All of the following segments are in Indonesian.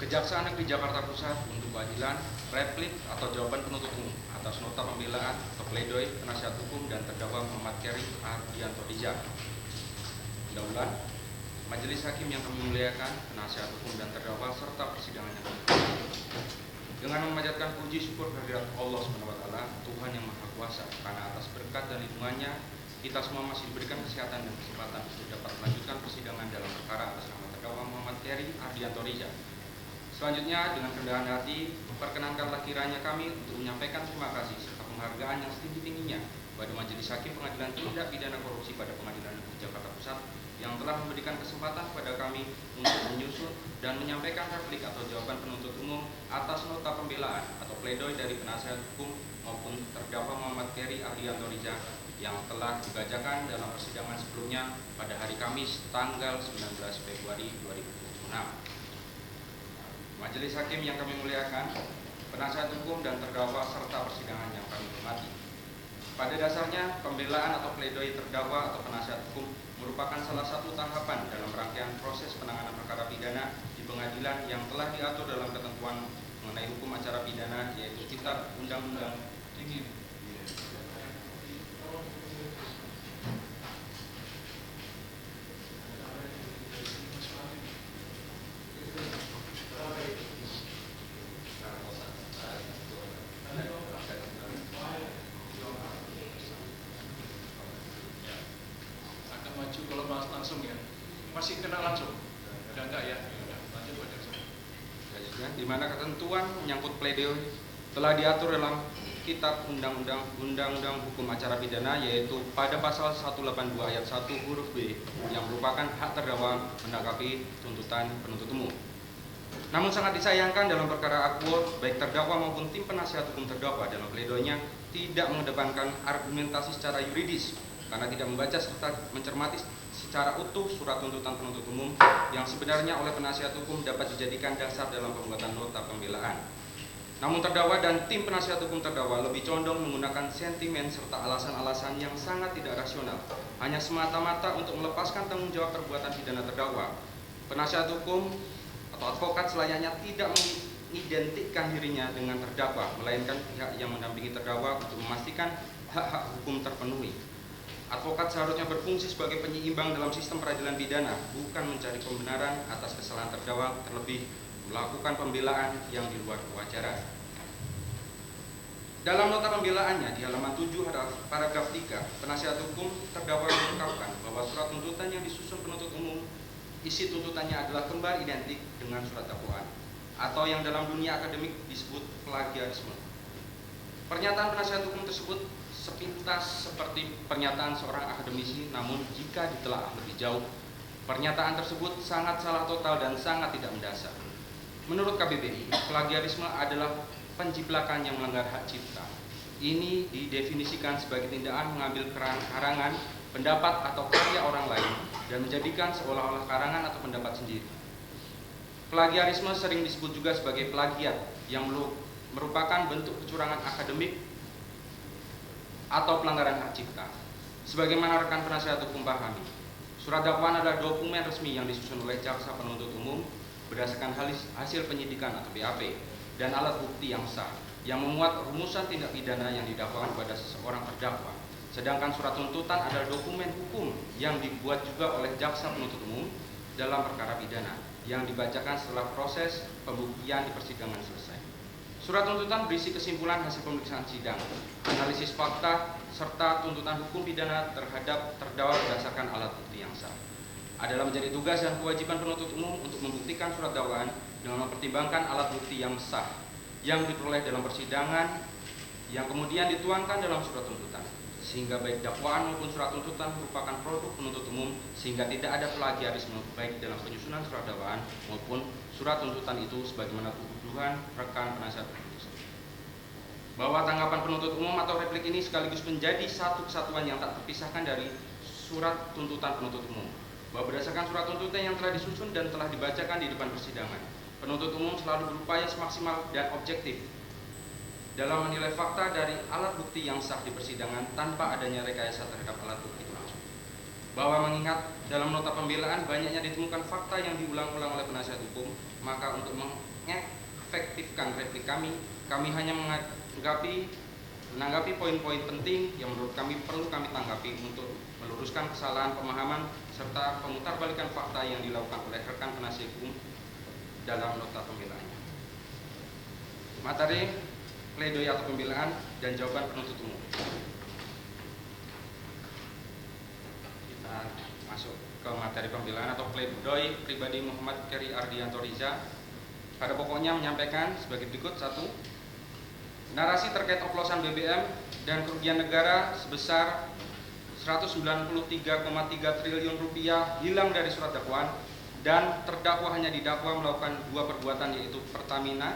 Kejaksaan Negeri Jakarta Pusat untuk keadilan, replik atau jawaban penuntut umum atas nota pembelaan atau pledoi penasihat hukum dan terdakwa Muhammad Keri Ardianto Rijal. Daulat, Majelis Hakim yang kami muliakan, penasihat hukum dan terdakwa serta persidangan yang kami hormati. Dengan memanjatkan puji syukur kehadirat Allah SWT, Tuhan yang Maha Kuasa, karena atas berkat dan lindungannya kita semua masih diberikan kesehatan dan kesempatan untuk dapat melanjutkan persidangan dalam perkara atas nama terdakwa Muhammad Keri Ardianto Rijal. Selanjutnya, dengan kerendahan hati, perkenankanlah kiranya kami untuk menyampaikan terima kasih serta penghargaan yang setinggi-tingginya pada Majelis Hakim Pengadilan Tindak Pidana Korupsi pada Pengadilan Negeri Jakarta Pusat yang telah memberikan kesempatan kepada kami untuk menyusun dan menyampaikan replik atau jawaban penuntut umum atas nota pembelaan atau pledoi dari penasihat hukum maupun terdakwa Muhammad Keri Ardianto Rijal yang telah dibacakan dalam persidangan sebelumnya pada hari Kamis tanggal 19 Februari 2026. Majelis Hakim yang kami muliakan, penasihat hukum dan terdakwa serta persidangan yang kami hormati. Pada dasarnya, pembelaan atau pledoi terdakwa atau penasihat hukum merupakan salah satu tahapan dalam rangkaian proses penanganan perkara pidana di pengadilan yang telah diatur dalam ketentuan mengenai hukum acara pidana, yaitu Kitab Undang-Undang maju kalau bahas langsung ya, masih kena langsung, udah enggak ya? Lanjut Pak Jaksa. di mana ketentuan menyangkut pledoi telah diatur dalam Kitab Undang-Undang Hukum Acara Pidana, yaitu pada pasal 182 ayat 1 huruf B yang merupakan hak terdakwa menanggapi tuntutan penuntut umum. Namun sangat disayangkan dalam perkara akuo, baik terdakwa maupun tim penasihat hukum terdakwa dalam pledoinya tidak mengedepankan argumentasi secara yuridis karena tidak membaca serta mencermati secara utuh surat tuntutan penuntut umum yang sebenarnya oleh penasihat hukum dapat dijadikan dasar dalam pembuatan nota pembelaan. Namun terdakwa dan tim penasihat hukum terdakwa lebih condong menggunakan sentimen serta alasan-alasan yang sangat tidak rasional, hanya semata-mata untuk melepaskan tanggung jawab perbuatan pidana terdakwa. Penasihat hukum atau advokat selayaknya tidak mengidentikkan dirinya dengan terdakwa, melainkan pihak yang mendampingi terdakwa untuk memastikan hak-hak hukum terpenuhi. Advokat seharusnya berfungsi sebagai penyeimbang dalam sistem peradilan pidana, bukan mencari pembenaran atas kesalahan terdakwa, terlebih melakukan pembelaan yang di luar kewajaran. Dalam nota pembelaannya di halaman 7 paragraf 3, penasihat hukum terdakwa mengungkapkan bahwa surat tuntutan yang disusun penuntut umum isi tuntutannya adalah kembar identik dengan surat dakwaan atau yang dalam dunia akademik disebut plagiarisme. Pernyataan penasihat hukum tersebut sepintas seperti pernyataan seorang akademisi, namun jika ditelaah lebih jauh, pernyataan tersebut sangat salah total dan sangat tidak mendasar. Menurut KBBI, plagiarisme adalah penjiplakan yang melanggar hak cipta. Ini didefinisikan sebagai tindakan mengambil karangan, pendapat atau karya orang lain dan menjadikan seolah-olah karangan atau pendapat sendiri. Plagiarisme sering disebut juga sebagai plagiat yang merupakan bentuk kecurangan akademik atau pelanggaran hak cipta. Sebagaimana rekan penasihat hukum pahami, surat dakwaan adalah dokumen resmi yang disusun oleh jaksa penuntut umum berdasarkan hasil penyidikan atau BAP dan alat bukti yang sah yang memuat rumusan tindak pidana yang didakwakan pada seseorang terdakwa. Sedangkan surat tuntutan adalah dokumen hukum yang dibuat juga oleh jaksa penuntut umum dalam perkara pidana yang dibacakan setelah proses pembuktian di persidangan selesai. Surat tuntutan berisi kesimpulan hasil pemeriksaan sidang, analisis fakta, serta tuntutan hukum pidana terhadap terdakwa berdasarkan alat bukti yang sah. Adalah menjadi tugas dan kewajiban penuntut umum untuk membuktikan surat dakwaan dengan mempertimbangkan alat bukti yang sah yang diperoleh dalam persidangan yang kemudian dituangkan dalam surat tuntutan, sehingga baik dakwaan maupun surat tuntutan merupakan produk penuntut umum, sehingga tidak ada plagiarisme baik dalam penyusunan surat dakwaan maupun surat tuntutan itu sebagaimana tuduhan rekan penasihat hukum. Bahwa tanggapan penuntut umum atau replik ini sekaligus menjadi satu kesatuan yang tak terpisahkan dari surat tuntutan penuntut umum. Bahwa berdasarkan surat tuntutan yang telah disusun dan telah dibacakan di depan persidangan, penuntut umum selalu berupaya semaksimal dan objektif dalam menilai fakta dari alat bukti yang sah di persidangan tanpa adanya rekayasa terhadap alat bukti langsung. bahwa mengingat dalam nota pembelaan banyaknya ditemukan fakta yang diulang-ulang oleh penasihat hukum, maka untuk mengefektifkan replik kami hanya menanggapi poin-poin penting yang menurut kami perlu kami tanggapi untuk meluruskan kesalahan pemahaman serta pemutarbalikan fakta yang dilakukan oleh rekan penasihat hukum dalam nota pembelaannya. Materi pledoi atau pembelaan dan jawaban penuntut umum. Kita masuk ke materi pembelaan atau pledoi pribadi Muhammad Keri Ardianto Riza. Pada pokoknya menyampaikan sebagai berikut: 1. Narasi terkait oplosan BBM dan kerugian negara sebesar 193,3 triliun rupiah hilang dari surat dakwaan dan terdakwa hanya didakwa melakukan dua perbuatan, yaitu pertama,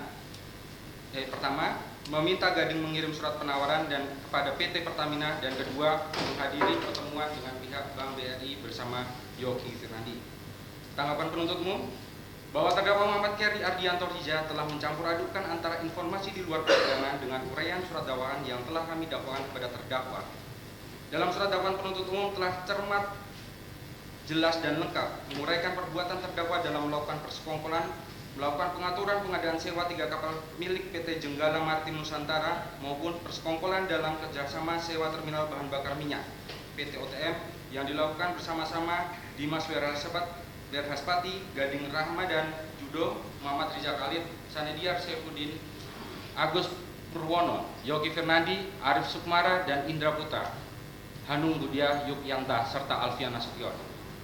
meminta Gading mengirim surat penawaran dan kepada PT Pertamina, dan kedua, menghadiri pertemuan dengan pihak Bank BRI bersama Yogi Fernandi. Tanggapan penuntut umum bahwa terdakwa Muhammad Keri Ardianto Riza telah mencampur adukan antara informasi di luar persidangan dengan uraian surat dakwaan yang telah kami dakwakan kepada terdakwa. Dalam surat dakwaan penuntut umum telah cermat, jelas dan lengkap menguraikan perbuatan terdakwa dalam melakukan persekongkolan, melakukan pengaturan pengadaan sewa 3 kapal milik PT Jenggala Maritim Nusantara maupun persekongkolan dalam kerjasama sewa terminal bahan bakar minyak PT OTM yang dilakukan bersama-sama Dimas Werhaspati, Gading Rahmadan, Judo, Muhammad Riza Khalid, Sanediar Saifuddin, Agus Purwono, Yogi Fernandi, Arif Sukmara, dan Indra Putra, Hanung Budia Yukyanta, serta Alfian Nasution,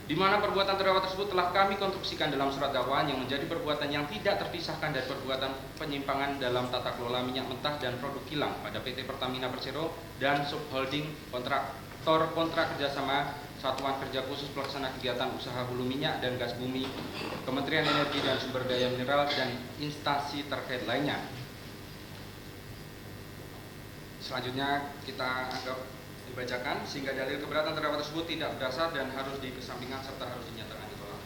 di mana perbuatan terdakwa tersebut telah kami konstruksikan dalam surat dakwaan yang menjadi perbuatan yang tidak terpisahkan dari perbuatan penyimpangan dalam tata kelola minyak mentah dan produk kilang pada PT Pertamina Persero dan subholding kontraktor kontrak kerjasama Satuan Kerja Khusus Pelaksana Kegiatan Usaha Hulu Minyak dan Gas Bumi, Kementerian Energi dan Sumber Daya Mineral, dan instansi terkait lainnya. Selanjutnya kita anggap dibacakan sehingga dalil keberatan terdakwa tersebut tidak berdasar dan harus dikesampingkan serta harus dinyatakan ditolak.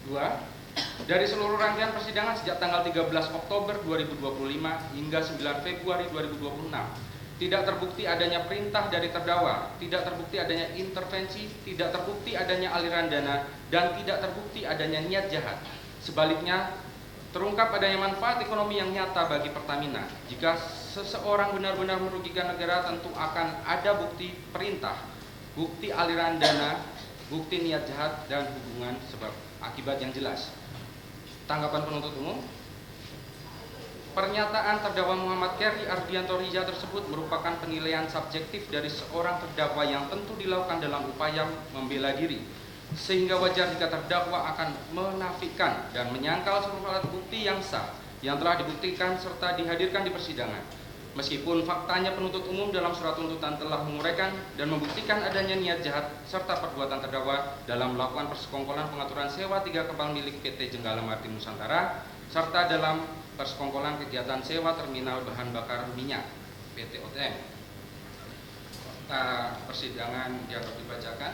2. Dari seluruh rangkaian persidangan sejak tanggal 13 Oktober 2025 hingga 9 Februari 2026 tidak terbukti adanya perintah dari terdakwa, tidak terbukti adanya intervensi, tidak terbukti adanya aliran dana, dan tidak terbukti adanya niat jahat. Sebaliknya, terungkap adanya manfaat ekonomi yang nyata bagi Pertamina. Jika seseorang benar-benar merugikan negara, tentu akan ada bukti perintah, bukti aliran dana, bukti niat jahat, dan hubungan sebab akibat yang jelas. Tanggapan penuntut umum: pernyataan terdakwa Muhammad Keri Ardianto Riza tersebut merupakan penilaian subjektif dari seorang terdakwa yang tentu dilakukan dalam upaya membela diri, sehingga wajar jika terdakwa akan menafikan dan menyangkal seluruh alat bukti yang sah yang telah dibuktikan serta dihadirkan di persidangan. Meskipun faktanya penuntut umum dalam surat tuntutan telah menguraikan dan membuktikan adanya niat jahat serta perbuatan terdakwa dalam melakukan persekongkolan pengaturan sewa 3 kapal milik PT Jenggala Maritim Nusantara serta dalam persekongkolan kegiatan sewa terminal bahan bakar minyak PT OTM. Persidangan dianggap dibacakan.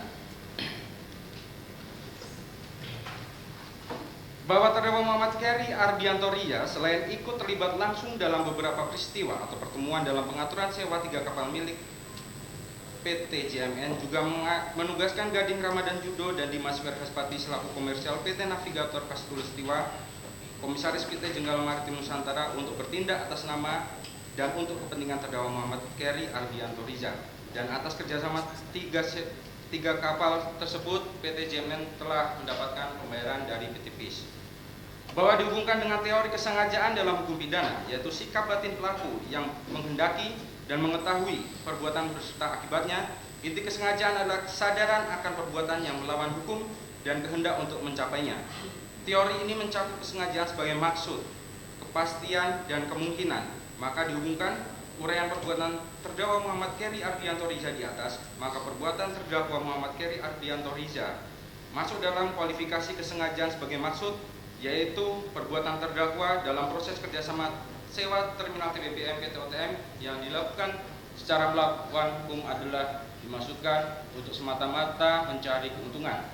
Bahwa terdakwa Muhammad Keri Ardianto Riza selain ikut terlibat langsung dalam beberapa peristiwa atau pertemuan dalam pengaturan sewa 3 kapal milik PT JMN, juga menugaskan Gading Ramadan Judo dan Dimas Werhaspati selaku komersial PT Navigator Kastulestiwa, Komisaris PT Jenggala Maritim Nusantara, untuk bertindak atas nama dan untuk kepentingan terdakwa Muhammad Keri Ardianto Riza, dan atas kerjasama 3 kapal tersebut PT JMN telah mendapatkan pembayaran dari PT PIS. Bahwa dihubungkan dengan teori kesengajaan dalam hukum pidana, yaitu sikap batin pelaku yang menghendaki dan mengetahui perbuatan beserta akibatnya. Inti kesengajaan adalah kesadaran akan perbuatan yang melawan hukum dan kehendak untuk mencapainya. Teori ini mencakup kesengajaan sebagai maksud, kepastian, dan kemungkinan. Maka dihubungkan uraian perbuatan terdakwa Muhammad Keri Ardianto Riza di atas, maka perbuatan terdakwa Muhammad Keri Ardianto Riza masuk dalam kualifikasi kesengajaan sebagai maksud, yaitu perbuatan terdakwa dalam proses kerjasama sewa terminal TBBM PT OTM yang dilakukan secara melawan hukum adalah dimaksudkan untuk semata-mata mencari keuntungan.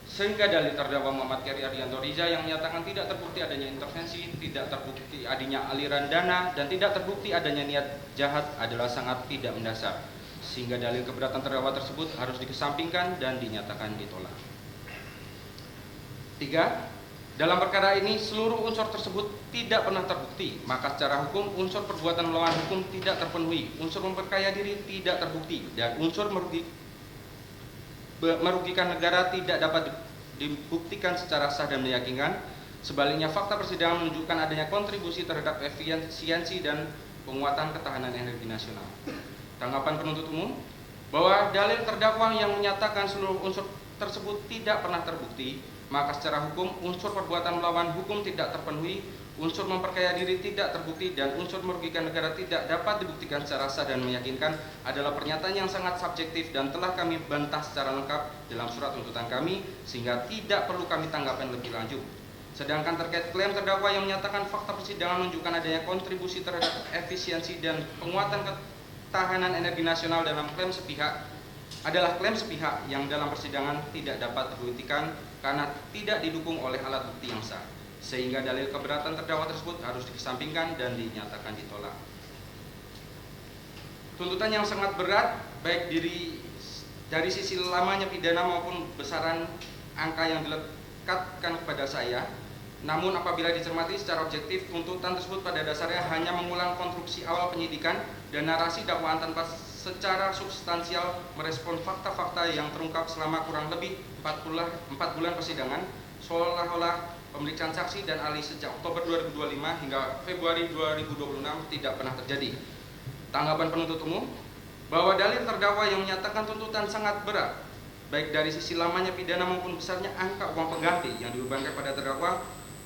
Sehingga dalil terdakwa Muhammad Keri Ardianto Riza yang menyatakan tidak terbukti adanya intervensi, tidak terbukti adanya aliran dana, dan tidak terbukti adanya niat jahat adalah sangat tidak mendasar. sehingga dalil keberatan terdakwa tersebut harus dikesampingkan dan dinyatakan ditolak. 3. Dalam perkara ini seluruh unsur tersebut tidak pernah terbukti, maka secara hukum unsur perbuatan melawan hukum tidak terpenuhi, unsur memperkaya diri tidak terbukti, dan unsur merugikan negara tidak dapat dibuktikan secara sah dan meyakinkan. Sebaliknya, fakta persidangan menunjukkan adanya kontribusi terhadap efisiensi dan penguatan ketahanan energi nasional. Tanggapan penuntut umum bahwa dalil terdakwa yang menyatakan seluruh unsur tersebut tidak pernah terbukti, maka secara hukum unsur perbuatan melawan hukum tidak terpenuhi, unsur memperkaya diri tidak terbukti, dan unsur merugikan negara tidak dapat dibuktikan secara sah dan meyakinkan adalah pernyataan yang sangat subjektif dan telah kami bantah secara lengkap dalam surat tuntutan kami, sehingga tidak perlu kami tanggapan lebih lanjut. Sedangkan terkait klaim terdakwa yang menyatakan fakta persidangan menunjukkan adanya kontribusi terhadap efisiensi dan penguatan ketahanan energi nasional dalam klaim sepihak adalah klaim sepihak yang dalam persidangan tidak dapat dibuktikan karena tidak didukung oleh alat bukti yang sah, sehingga dalil keberatan terdakwa tersebut harus dikesampingkan dan dinyatakan ditolak. Tuntutan yang sangat berat baik dari sisi lamanya pidana maupun besaran angka yang dilekatkan kepada saya. Namun apabila dicermati secara objektif, tuntutan tersebut pada dasarnya hanya mengulang konstruksi awal penyidikan dan narasi dakwaan tanpa secara substansial merespon fakta-fakta yang terungkap selama kurang lebih 4 bulan persidangan, seolah-olah pemeriksaan saksi dan ahli sejak Oktober 2025 hingga Februari 2026 tidak pernah terjadi. Tanggapan penuntut umum bahwa dalil terdakwa yang menyatakan tuntutan sangat berat baik dari sisi lamanya pidana maupun besarnya angka uang pengganti yang dibebankan pada terdakwa.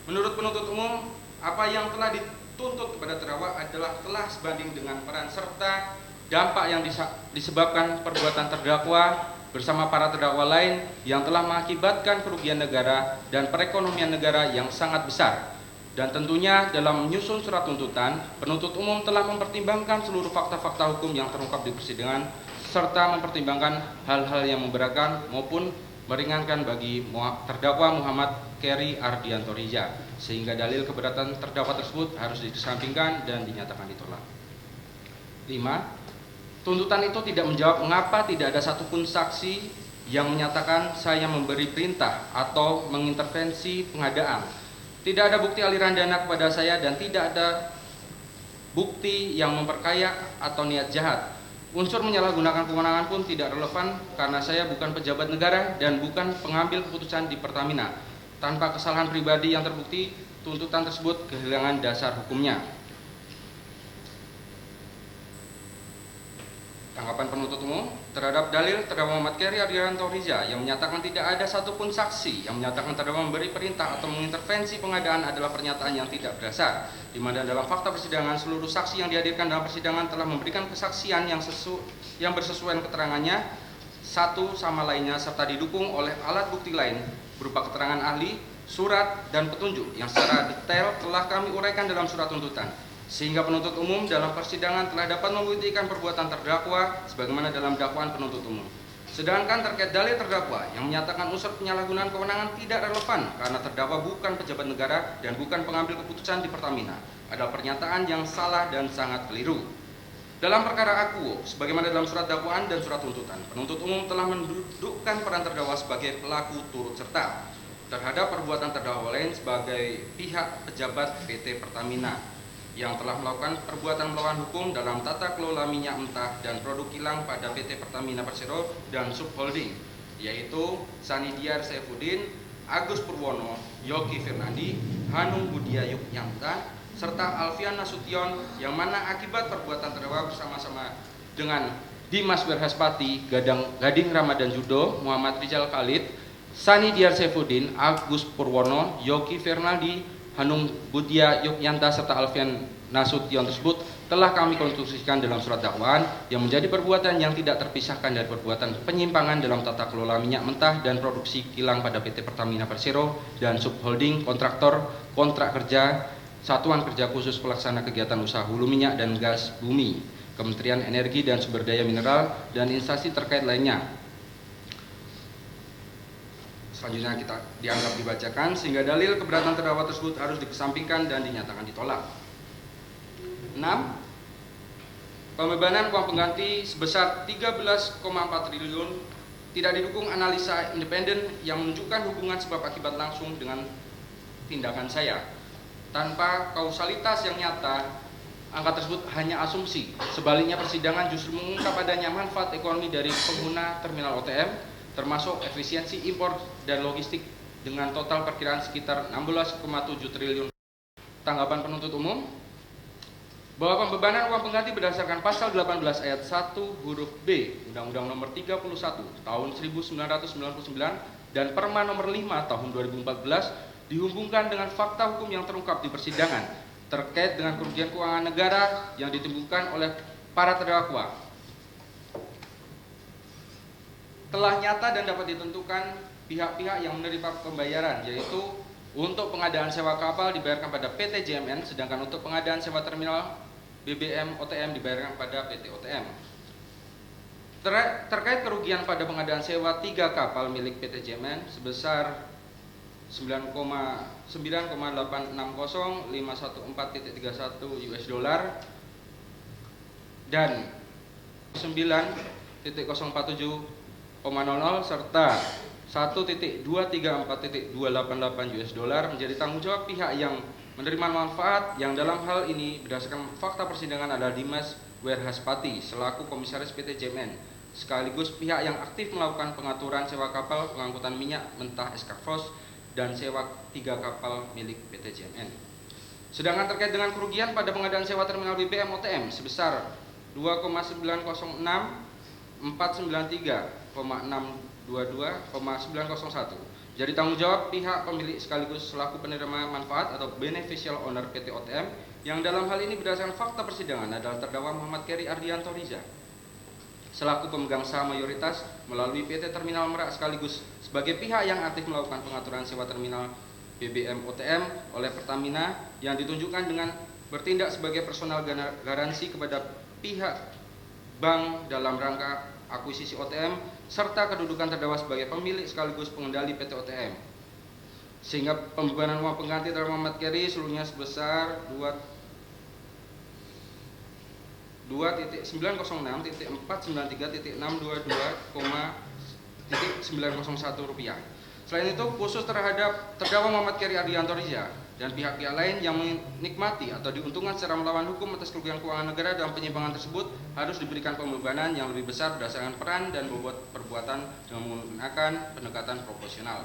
Menurut penuntut umum, apa yang telah dituntut kepada terdakwa adalah telah sebanding dengan peran serta dampak yang disebabkan perbuatan terdakwa bersama para terdakwa lain yang telah mengakibatkan kerugian negara dan perekonomian negara yang sangat besar. Dan tentunya dalam menyusun surat tuntutan, penuntut umum telah mempertimbangkan seluruh fakta-fakta hukum yang terungkap di persidangan serta mempertimbangkan hal-hal yang memberatkan maupun meringankan bagi terdakwa Muhammad Keri Ardianto Riza, sehingga dalil keberatan terdakwa tersebut harus dikesampingkan dan dinyatakan ditolak. 5. Tuntutan itu tidak menjawab mengapa tidak ada satupun saksi yang menyatakan saya memberi perintah atau mengintervensi pengadaan. Tidak ada bukti aliran dana kepada saya dan tidak ada bukti yang memperkaya atau niat jahat. Unsur menyalahgunakan kewenangan pun tidak relevan karena saya bukan pejabat negara dan bukan pengambil keputusan di Pertamina. Tanpa kesalahan pribadi yang terbukti, tuntutan tersebut kehilangan dasar hukumnya. Tanggapan penuntut umum terhadap dalil terdakwa Muhammad Keri Ardianto Riza yang menyatakan tidak ada satupun saksi yang menyatakan terdakwa memberi perintah atau mengintervensi pengadaan adalah pernyataan yang tidak berdasar, di mana dalam fakta persidangan seluruh saksi yang dihadirkan dalam persidangan telah memberikan kesaksian yang bersesuaian keterangannya satu sama lainnya serta didukung oleh alat bukti lain berupa keterangan ahli, surat, dan petunjuk yang secara detail telah kami uraikan dalam surat tuntutan. Sehingga penuntut umum dalam persidangan telah dapat membuktikan perbuatan terdakwa sebagaimana dalam dakwaan penuntut umum. Sedangkan terkait dalil terdakwa yang menyatakan unsur penyalahgunaan kewenangan tidak relevan karena terdakwa bukan pejabat negara dan bukan pengambil keputusan di Pertamina adalah pernyataan yang salah dan sangat keliru. Dalam perkara akuo, sebagaimana dalam surat dakwaan dan surat tuntutan, penuntut umum telah mendudukkan peran terdakwa sebagai pelaku turut serta terhadap perbuatan terdakwa lain sebagai pihak pejabat PT Pertamina yang telah melakukan perbuatan melawan hukum dalam tata kelola minyak mentah dan produk kilang pada PT Pertamina Persero dan Subholding, yaitu Sanidiar Saifuddin, Agus Purwono, Yogi Fernandi, Hanung Budia Yukyanta, serta Alfian Nasution, yang mana akibat perbuatan terdakwa bersama-sama dengan Dimas Wirhaspati, Gading Ramadan Judo, Muhammad Rizal Khalid, Sanidiar Saifuddin, Agus Purwono, Yogi Fernandi, Hanung Budia Yukyanta serta Alfian Nasution tersebut telah kami konstruksikan dalam surat dakwaan yang menjadi perbuatan yang tidak terpisahkan dari perbuatan penyimpangan dalam tata kelola minyak mentah dan produksi kilang pada PT Pertamina Persero dan Subholding kontraktor kontrak kerja Satuan Kerja Khusus Pelaksana Kegiatan Usaha Hulu Minyak dan Gas Bumi, Kementerian Energi dan Sumber Daya Mineral dan instansi terkait lainnya. Selanjutnya kita dianggap dibacakan sehingga dalil keberatan terdakwa tersebut harus dikesampingkan dan dinyatakan ditolak. 6. Pembebanan uang pengganti sebesar 13,4 triliun tidak didukung analisa independen yang menunjukkan hubungan sebab akibat langsung dengan tindakan saya. Tanpa kausalitas yang nyata, angka tersebut hanya asumsi. Sebaliknya, persidangan justru mengungkap adanya manfaat ekonomi dari pengguna terminal OTM, termasuk efisiensi impor dan logistik dengan total perkiraan sekitar 16,7 triliun. Tanggapan penuntut umum bahwa pembebanan uang pengganti berdasarkan pasal 18 ayat 1 huruf B Undang-Undang Nomor 31 Tahun 1999 dan Perma Nomor 5 Tahun 2014 dihubungkan dengan fakta hukum yang terungkap di persidangan terkait dengan kerugian keuangan negara yang ditimbulkan oleh para terdakwa. Telah nyata dan dapat ditentukan pihak-pihak yang menerima pembayaran, yaitu untuk pengadaan sewa kapal dibayarkan pada PT JMN, sedangkan untuk pengadaan sewa terminal BBM OTM dibayarkan pada PT OTM. Terkait kerugian pada pengadaan sewa 3 kapal milik PT JMN sebesar 9,860514.31 US dollar dan 9.047,00 serta 1.234.288 US dollar menjadi tanggung jawab pihak yang menerima manfaat, yang dalam hal ini berdasarkan fakta persidangan adalah Dimas Werhaspati selaku komisaris PT JMN, sekaligus pihak yang aktif melakukan pengaturan sewa kapal pengangkutan minyak mentah Eskavos dan sewa 3 kapal milik PT JMN. Sedangkan terkait dengan kerugian pada pengadaan sewa terminal BBM OTM sebesar 2,906.493,622,901 jadi tanggung jawab pihak pemilik sekaligus selaku penerima manfaat atau beneficial owner PT OTM, yang dalam hal ini berdasarkan fakta persidangan adalah terdakwa Muhammad Keri Ardianto Riza selaku pemegang saham mayoritas melalui PT Terminal Merak sekaligus sebagai pihak yang aktif melakukan pengaturan sewa terminal BBM OTM oleh Pertamina yang ditunjukkan dengan bertindak sebagai personal garansi kepada pihak bank dalam rangka akuisisi OTM serta kedudukan terdakwa sebagai pemilik sekaligus pengendali PT OTM, sehingga pembebanan uang pengganti terhadap Muhammad Keri seluruhnya sebesar 2,906.493.622,901 rupiah. Selain itu, khusus terhadap terdakwa Muhammad Keri Ardianto Riza dan pihak-pihak lain yang menikmati atau diuntungkan secara melawan hukum atas kerugian keuangan negara dalam penyimpangan tersebut harus diberikan pembebanan yang lebih besar berdasarkan peran dan bobot perbuatan dengan menggunakan pendekatan proporsional.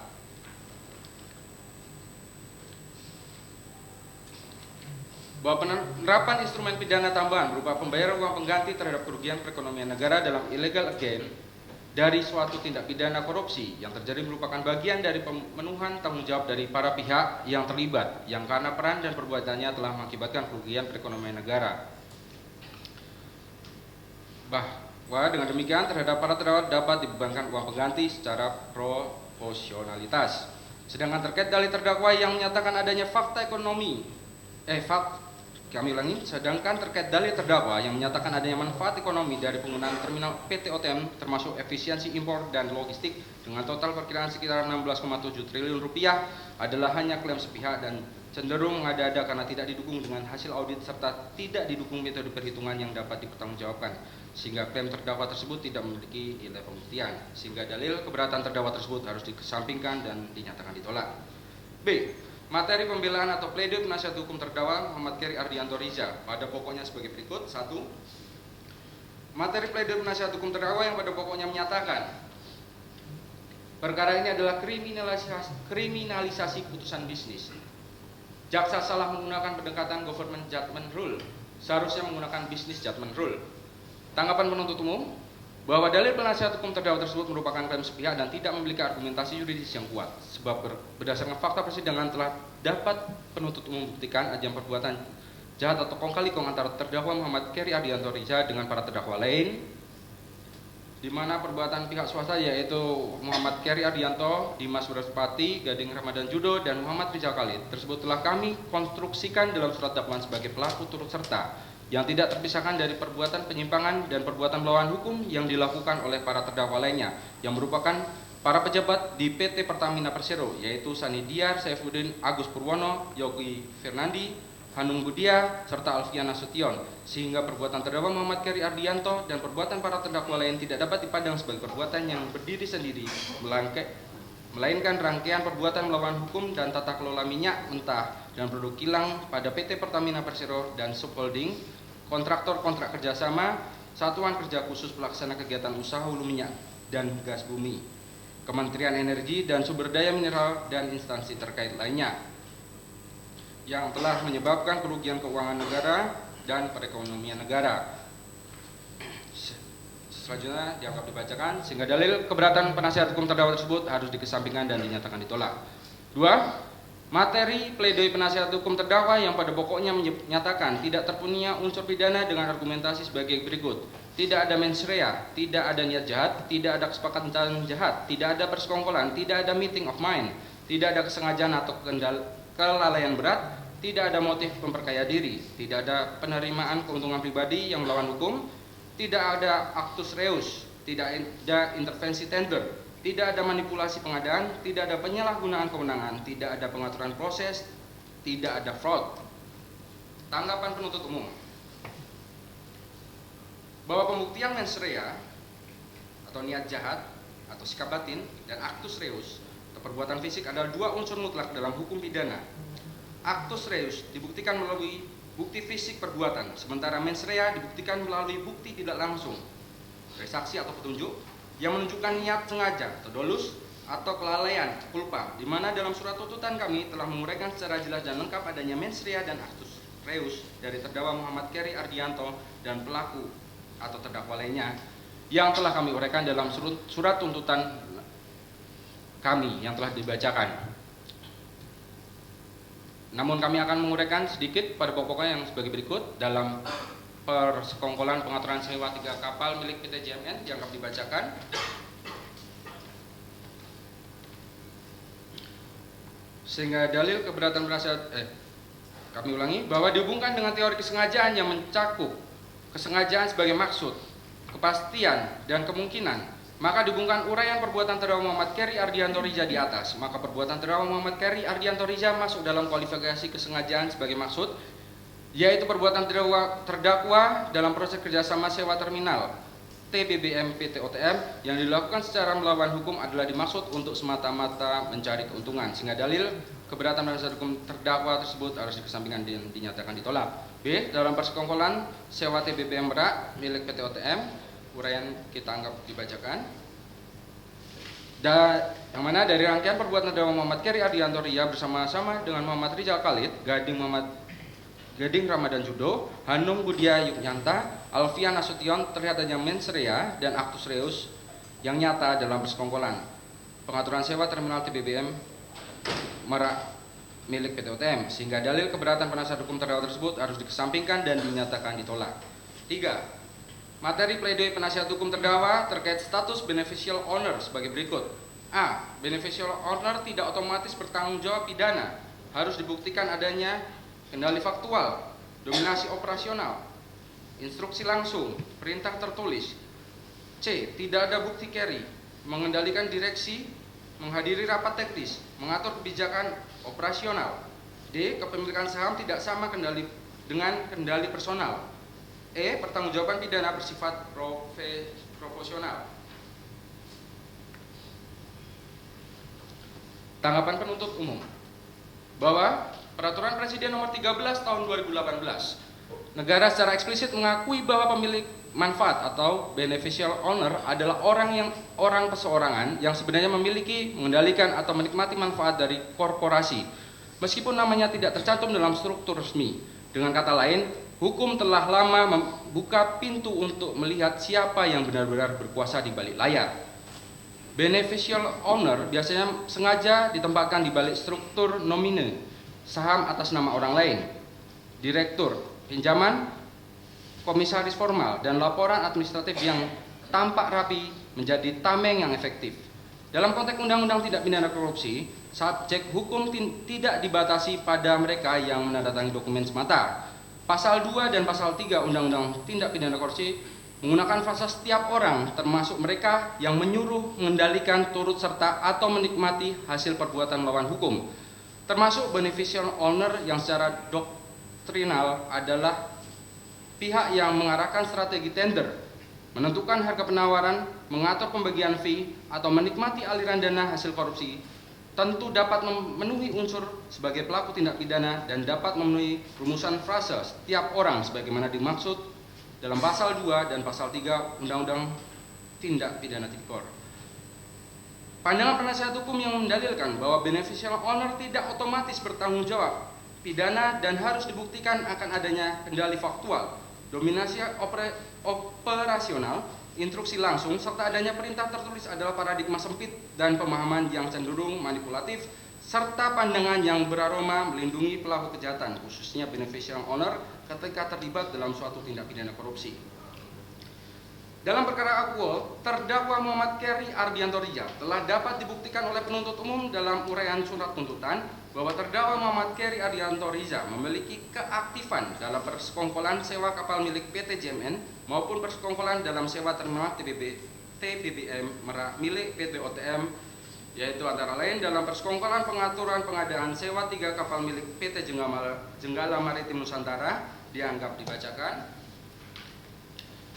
Bahwa penerapan instrumen pidana tambahan berupa pembayaran uang pengganti terhadap kerugian perekonomian negara dalam illegal gain dari suatu tindak pidana korupsi yang terjadi merupakan bagian dari pemenuhan tanggung jawab dari para pihak yang terlibat yang karena peran dan perbuatannya telah mengakibatkan kerugian perekonomian negara. Bahwa dengan demikian terhadap para terdakwa dapat dibebankan uang pengganti secara proporsionalitas. Sedangkan terkait dalil terdakwa yang menyatakan adanya fakta ekonomi sedangkan terkait dalil terdakwa yang menyatakan adanya manfaat ekonomi dari penggunaan terminal PT OTM termasuk efisiensi impor dan logistik dengan total perkiraan sekitar 16,7 triliun rupiah adalah hanya klaim sepihak dan cenderung mengada-ada karena tidak didukung dengan hasil audit serta tidak didukung metode perhitungan yang dapat dipertanggungjawabkan, sehingga klaim terdakwa tersebut tidak memiliki nilai pembuktian, sehingga dalil keberatan terdakwa tersebut harus dikesampingkan dan dinyatakan ditolak. B. Materi pembelaan atau pledoi penasihat hukum terdakwa Muhammad Keri Ardianto Riza pada pokoknya sebagai berikut. 1. Materi pledoi penasihat hukum terdakwa yang pada pokoknya menyatakan perkara ini adalah kriminalisasi putusan bisnis. Jaksa salah menggunakan pendekatan government judgment rule, seharusnya menggunakan business judgment rule. Tanggapan penuntut umum bahwa dalil penasihat hukum terdakwa tersebut merupakan klaim sepihak dan tidak memiliki argumentasi yuridis yang kuat, sebab berdasarkan fakta persidangan telah dapat penuntut umum membuktikan adanya perbuatan jahat atau kong kali kong antara terdakwa Muhammad Keri Ardianto Riza dengan para terdakwa lain, di mana perbuatan pihak swasta yaitu Muhammad Keri Ardianto, Dimas Werhaspati, Gading Ramadan Judo, dan Muhammad Rizal Khalid tersebut telah kami konstruksikan dalam surat dakwaan sebagai pelaku turut serta yang tidak terpisahkan dari perbuatan penyimpangan dan perbuatan melawan hukum yang dilakukan oleh para terdakwa lainnya yang merupakan para pejabat di PT Pertamina Persero, yaitu Sani Diar, Saifuddin, Agus Purwono, Yogi Fernandi, Hanung Budia, serta Alfian Nasution, sehingga perbuatan terdakwa Muhammad Keri Ardianto dan perbuatan para terdakwa lain tidak dapat dipandang sebagai perbuatan yang berdiri sendiri, melainkan rangkaian perbuatan melawan hukum dan tata kelola minyak mentah dan produk kilang pada PT Pertamina Persero dan Subholding, kontraktor kontrak kerjasama, satuan kerja khusus pelaksana kegiatan usaha hulu minyak dan gas bumi, Kementerian Energi dan Sumber Daya Mineral, dan instansi terkait lainnya yang telah menyebabkan kerugian keuangan negara dan perekonomian negara. Selanjutnya dianggap dibacakan, sehingga dalil keberatan penasihat hukum terdakwa tersebut harus dikesampingkan dan dinyatakan ditolak. 2. Materi pledoi penasihat hukum terdakwa yang pada pokoknya menyatakan tidak terpenuhinya unsur pidana dengan argumentasi sebagai berikut. Tidak ada mens rea, tidak ada niat jahat, tidak ada kesepakatan jahat, tidak ada persekongkolan, tidak ada meeting of mind, tidak ada kesengajaan atau kelalaian berat, tidak ada motif memperkaya diri, tidak ada penerimaan keuntungan pribadi yang melawan hukum, tidak ada actus reus, tidak ada intervensi tender, tidak ada manipulasi pengadaan, tidak ada penyalahgunaan kewenangan, tidak ada pengaturan proses, tidak ada fraud. Tanggapan penuntut umum bahwa pembuktian mens rea atau niat jahat atau sikap batin dan actus reus atau perbuatan fisik adalah dua unsur mutlak dalam hukum pidana. Actus reus dibuktikan melalui bukti fisik perbuatan, sementara mens rea dibuktikan melalui bukti tidak langsung dari saksi atau petunjuk yang menunjukkan niat sengaja atau dolus atau kelalaian culpa, di mana dalam surat tuntutan kami telah menguraikan secara jelas dan lengkap adanya mens rea dan actus reus dari terdakwa Muhammad Keri Ardianto dan pelaku atau terdakwa lainnya yang telah kami uraikan dalam surat tuntutan kami yang telah dibacakan. Namun kami akan menguraikan sedikit pada pokoknya yang sebagai berikut. Dalam persekongkolan pengaturan sewa 3 kapal milik PT JMN dianggap dibacakan. Sehingga dalil keberatan penasihat kami ulangi, bahwa dihubungkan dengan teori kesengajaan yang mencakup kesengajaan sebagai maksud, kepastian, dan kemungkinan, maka dihubungkan uraian perbuatan terdakwa Muhammad Keri Ardianto Rija di atas, maka perbuatan terdakwa Muhammad Keri Ardianto Rija masuk dalam kualifikasi kesengajaan sebagai maksud, yaitu perbuatan terdakwa dalam proses kerjasama sewa terminal TBBM PT OTM yang dilakukan secara melawan hukum adalah dimaksud untuk semata-mata mencari keuntungan, sehingga dalil keberatan penasihat hukum terdakwa tersebut harus dikesampingkan dan dinyatakan ditolak. B. Dalam persekongkolan sewa TBBM Merak milik PT OTM, uraian kita anggap dibacakan. Yang mana dari rangkaian perbuatan terdakwa Muhammad Keri Ardianto Rija bersama-sama dengan Muhammad Rizal Khalid, Gading Ramadan Judo, Hanung Budia Yuknyanta, Alfian Nasution terlihat adanya mens rea dan actus reus yang nyata dalam persekongkolan pengaturan sewa terminal TBBM Merak milik PT OTM, sehingga dalil keberatan penasihat hukum terdakwa tersebut harus dikesampingkan dan dinyatakan ditolak. 3. Materi pledoi penasihat hukum terdakwa terkait status beneficial owner sebagai berikut. A. Beneficial owner tidak otomatis bertanggung jawab pidana, harus dibuktikan adanya kendali faktual, dominasi operasional, instruksi langsung, perintah tertulis. C. Tidak ada bukti carry, mengendalikan direksi, menghadiri rapat teknis, mengatur kebijakan operasional. D. Kepemilikan saham tidak sama dengan kendali personal. E. Pertanggungjawaban pidana bersifat proporsional. Tanggapan penuntut umum bahwa Peraturan Presiden Nomor 13 Tahun 2018, negara secara eksplisit mengakui bahwa pemilik manfaat atau beneficial owner adalah orang perseorangan yang sebenarnya memiliki, mengendalikan atau menikmati manfaat dari korporasi, meskipun namanya tidak tercantum dalam struktur resmi. Dengan kata lain, hukum telah lama membuka pintu untuk melihat siapa yang benar-benar berkuasa di balik layar. Beneficial owner biasanya sengaja ditempatkan di balik struktur nomine, saham atas nama orang lain, direktur, pinjaman, komisaris formal, dan laporan administratif yang tampak rapi menjadi tameng yang efektif. Dalam konteks undang-undang tindak pidana korupsi, subjek hukum tidak dibatasi pada mereka yang menandatangani dokumen semata. Pasal 2 dan pasal 3 Undang-Undang Tindak Pidana Korupsi menggunakan frasa setiap orang, termasuk mereka yang menyuruh, mengendalikan, turut serta atau menikmati hasil perbuatan melawan hukum, termasuk beneficial owner yang secara doktrinal adalah pihak yang mengarahkan strategi tender, menentukan harga penawaran, mengatur pembagian fee, atau menikmati aliran dana hasil korupsi, tentu dapat memenuhi unsur sebagai pelaku tindak pidana dan dapat memenuhi rumusan frase setiap orang sebagaimana dimaksud dalam pasal 2 dan pasal 3 Undang-Undang Tindak Pidana Tipikor. Pandangan penasihat hukum yang mendalilkan bahwa beneficial owner tidak otomatis bertanggung jawab pidana dan harus dibuktikan akan adanya kendali faktual, dominasi operasional, instruksi langsung, serta adanya perintah tertulis adalah paradigma sempit dan pemahaman yang cenderung manipulatif, serta pandangan yang beraroma melindungi pelaku kejahatan, khususnya beneficial owner ketika terlibat dalam suatu tindak pidana korupsi. Dalam perkara akuo, terdakwa Muhammad Keri Ardianto Rijal telah dapat dibuktikan oleh penuntut umum dalam uraian surat tuntutan bahwa terdakwa Muhammad Keri Ardianto Rijal memiliki keaktifan dalam persekongkolan sewa kapal milik PT JMN maupun persekongkolan dalam sewa terminal TBBM Merak milik PT OTM, yaitu antara lain dalam persekongkolan pengaturan pengadaan sewa 3 kapal milik PT Jenggala Maritim Nusantara dianggap dibacakan,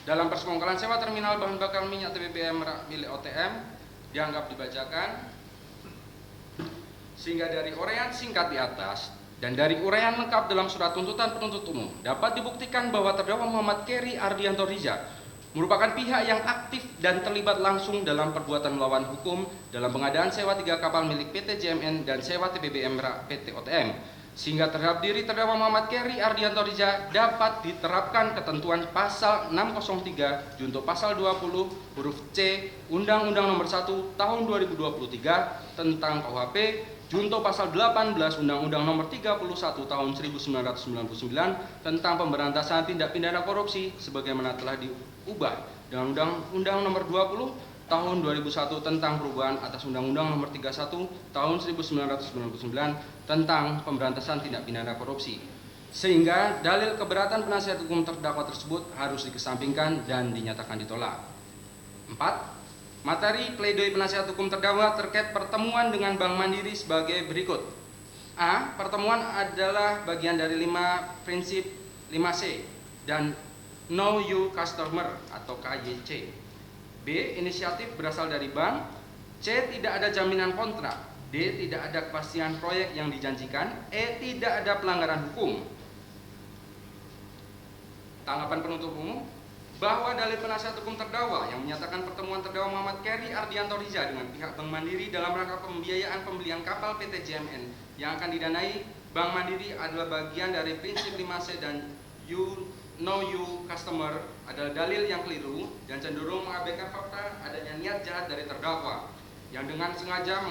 dalam persekongkolan sewa terminal bahan bakar minyak TBBM Merak milik OTM dianggap dibacakan. Sehingga dari uraian singkat di atas dan dari uraian lengkap dalam surat tuntutan penuntut umum dapat dibuktikan bahwa terdakwa Muhammad Keri Ardianto Rijal merupakan pihak yang aktif dan terlibat langsung dalam perbuatan melawan hukum dalam pengadaan sewa 3 kapal milik PT JMN dan sewa TBBM Merak PT OTM, sehingga terhadap diri terdakwa Muhammad Keri Ardianto Rijal dapat diterapkan ketentuan pasal 603 junto pasal 20 huruf C Undang-Undang Nomor 1 Tahun 2023 tentang KUHP junto pasal 18 Undang-Undang Nomor 31 Tahun 1999 tentang pemberantasan tindak pidana korupsi sebagaimana telah diubah dengan Undang-Undang Nomor 20 Tahun 2001 tentang perubahan atas Undang-Undang Nomor 31 Tahun 1999 tentang pemberantasan tindak pidana korupsi, sehingga dalil keberatan penasihat hukum terdakwa tersebut harus dikesampingkan dan dinyatakan ditolak. 4. Materi pledoi penasihat hukum terdakwa terkait pertemuan dengan Bank Mandiri sebagai berikut. A. Pertemuan adalah bagian dari 5 prinsip 5C dan Know You Customer atau KYC. B. Inisiatif berasal dari bank. C. Tidak ada jaminan kontrak. D. Tidak ada kepastian proyek yang dijanjikan. E. Tidak ada pelanggaran hukum. Tanggapan penuntut umum bahwa dalil penasihat hukum terdakwa yang menyatakan pertemuan terdakwa Muhammad Keri Ardianto Rijal dengan pihak Bank Mandiri dalam rangka pembiayaan pembelian kapal PT JMN yang akan didanai Bank Mandiri adalah bagian dari prinsip 5C dan Know You Customer adalah dalil yang keliru dan cenderung mengabaikan fakta adanya niat jahat dari terdakwa yang dengan sengaja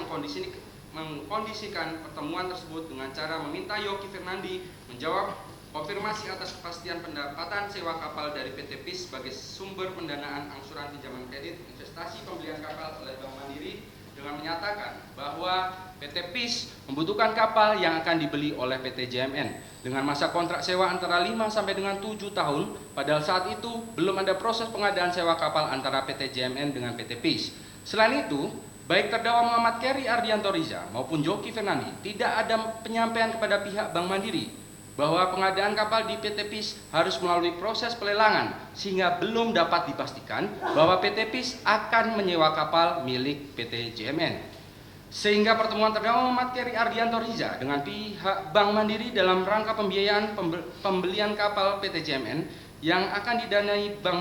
mengkondisikan pertemuan tersebut dengan cara meminta Yogi Fernandi menjawab konfirmasi atas kepastian pendapatan sewa kapal dari PT PIS sebagai sumber pendanaan angsuran pinjaman kredit investasi pembelian kapal oleh Bank Mandiri dengan menyatakan bahwa PT PIS membutuhkan kapal yang akan dibeli oleh PT JMN dengan masa kontrak sewa antara 5 sampai dengan 7 tahun, padahal saat itu belum ada proses pengadaan sewa kapal antara PT JMN dengan PT PIS. Selain itu, baik terdakwa Muhammad Keri Ardianto Rijal maupun Yogi Fernandi tidak ada penyampaian kepada pihak Bank Mandiri bahwa pengadaan kapal di PT PIS harus melalui proses pelelangan sehingga belum dapat dipastikan bahwa PT PIS akan menyewa kapal milik PT JMN. Sehingga pertemuan terdakwa Muhammad Keri Ardianto Rijal dengan pihak Bank Mandiri dalam rangka pembiayaan pembelian kapal PT JMN yang akan didanai Bank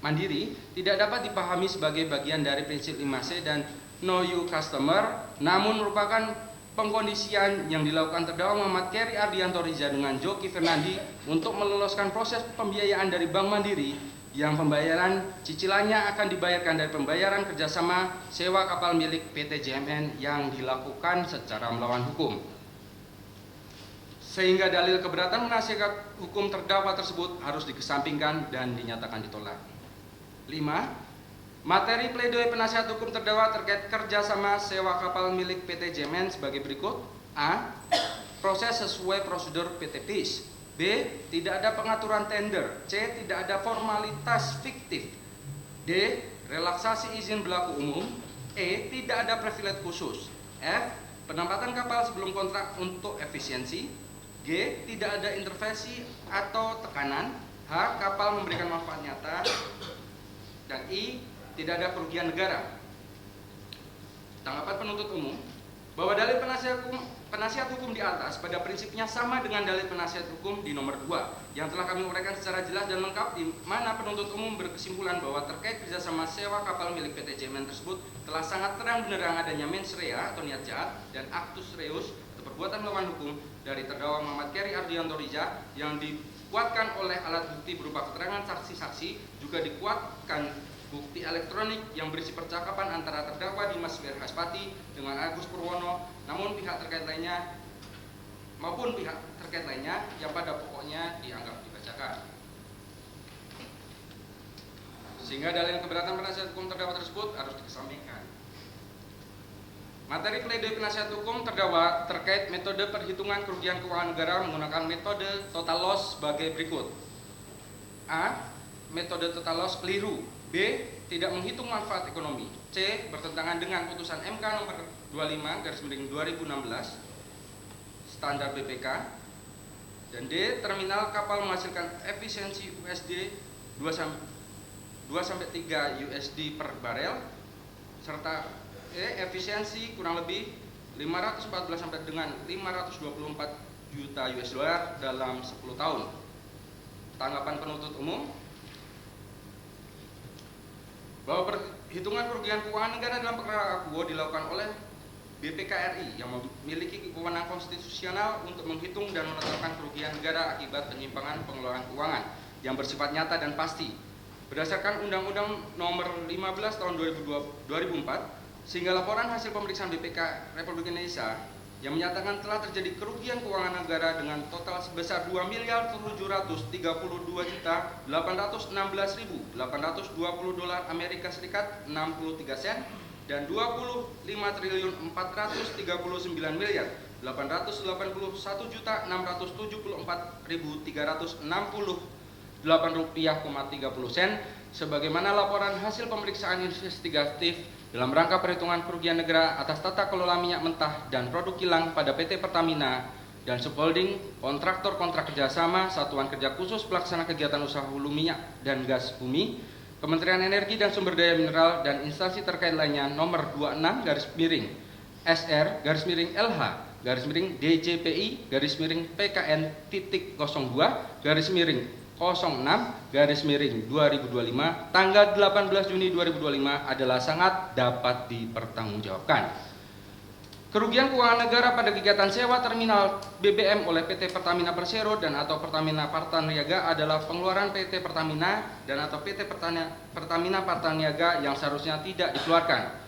Mandiri tidak dapat dipahami sebagai bagian dari prinsip 5C dan Know You Customer, namun merupakan pengkondisian yang dilakukan terdakwa Muhammad Keri Ardianto Rijal dengan Yogi Fernandi untuk meloloskan proses pembiayaan dari Bank Mandiri yang pembayaran cicilannya akan dibayarkan dari pembayaran kerjasama sewa kapal milik PT JMN yang dilakukan secara melawan hukum. Sehingga dalil keberatan penasihat hukum terdakwa tersebut harus dikesampingkan dan dinyatakan ditolak. 5. Materi pledoi penasihat hukum terdakwa terkait kerjasama sewa kapal milik PT JMN sebagai berikut. A. Proses sesuai prosedur PT PIS. B. Tidak ada pengaturan tender. C. Tidak ada formalitas fiktif. D. Relaksasi izin berlaku umum. E. Tidak ada privilege khusus. F. Penempatan kapal sebelum kontrak untuk efisiensi. G. Tidak ada intervensi atau tekanan. H. Kapal memberikan manfaat nyata. Dan I. Tidak ada kerugian negara. Tanggapan penuntut umum bahwa dalil penasihat hukum di atas pada prinsipnya sama dengan dalil penasihat hukum di nomor 2 yang telah kami uraikan secara jelas dan lengkap, di mana penuntut umum berkesimpulan bahwa terkait kerjasama sewa kapal milik PT JMN tersebut telah sangat terang benderang adanya mens rea atau niat jahat dan actus reus atau perbuatan melawan hukum dari terdakwa Muhammad Keri Ardianto Riza yang dikuatkan oleh alat bukti berupa keterangan saksi-saksi, juga dikuatkan bukti elektronik yang berisi percakapan antara terdakwa Dimas Wirhaspati dengan Agus Purwono maupun pihak terkait lainnya yang pada pokoknya dianggap dibacakan. Sehingga dalil keberatan penasihat hukum terdakwa tersebut harus dikesampingkan. Materi pledoi penasihat hukum terdakwa terkait metode perhitungan kerugian keuangan negara menggunakan metode total loss sebagai berikut. A. Metode total loss keliru. B. Tidak menghitung manfaat ekonomi. C. Bertentangan dengan putusan MK nomor 25/2016 standar BPK. Dan D. Terminal kapal menghasilkan efisiensi USD 2-3 USD per barel, serta E. Efisiensi kurang lebih 514 sampai dengan 524 juta US dollar dalam 10 tahun. Tanggapan penuntut umum bahwa perhitungan kerugian keuangan negara dalam perkara akuo dilakukan oleh BPK RI yang memiliki wewenang konstitusional untuk menghitung dan menetapkan kerugian negara akibat penyimpangan pengelolaan keuangan yang bersifat nyata dan pasti berdasarkan Undang-Undang Nomor 15 Tahun 2004, sehingga laporan hasil pemeriksaan BPK Republik Indonesia yang menyatakan telah terjadi kerugian keuangan negara dengan total sebesar 2.732.816.820 dolar Amerika Serikat 63 sen dan 25.381.674.368 rupiah,30 sebagaimana laporan hasil pemeriksaan investigatif dalam rangka perhitungan kerugian negara atas tata kelola minyak mentah dan produk kilang pada PT Pertamina dan subholding kontraktor kontrak kerjasama Satuan Kerja Khusus Pelaksana Kegiatan Usaha Hulu Minyak dan Gas Bumi, Kementerian Energi dan Sumber Daya Mineral dan instansi terkait lainnya nomor 26/SR-LH-DJPI-PKN.02/06/2025 tanggal 18 Juni 2025 adalah sangat dapat dipertanggungjawabkan. Kerugian keuangan negara pada kegiatan sewa terminal BBM oleh PT Pertamina Persero dan atau Pertamina Partaniaga adalah pengeluaran PT Pertamina dan atau PT Pertamina Partaniaga yang seharusnya tidak dikeluarkan.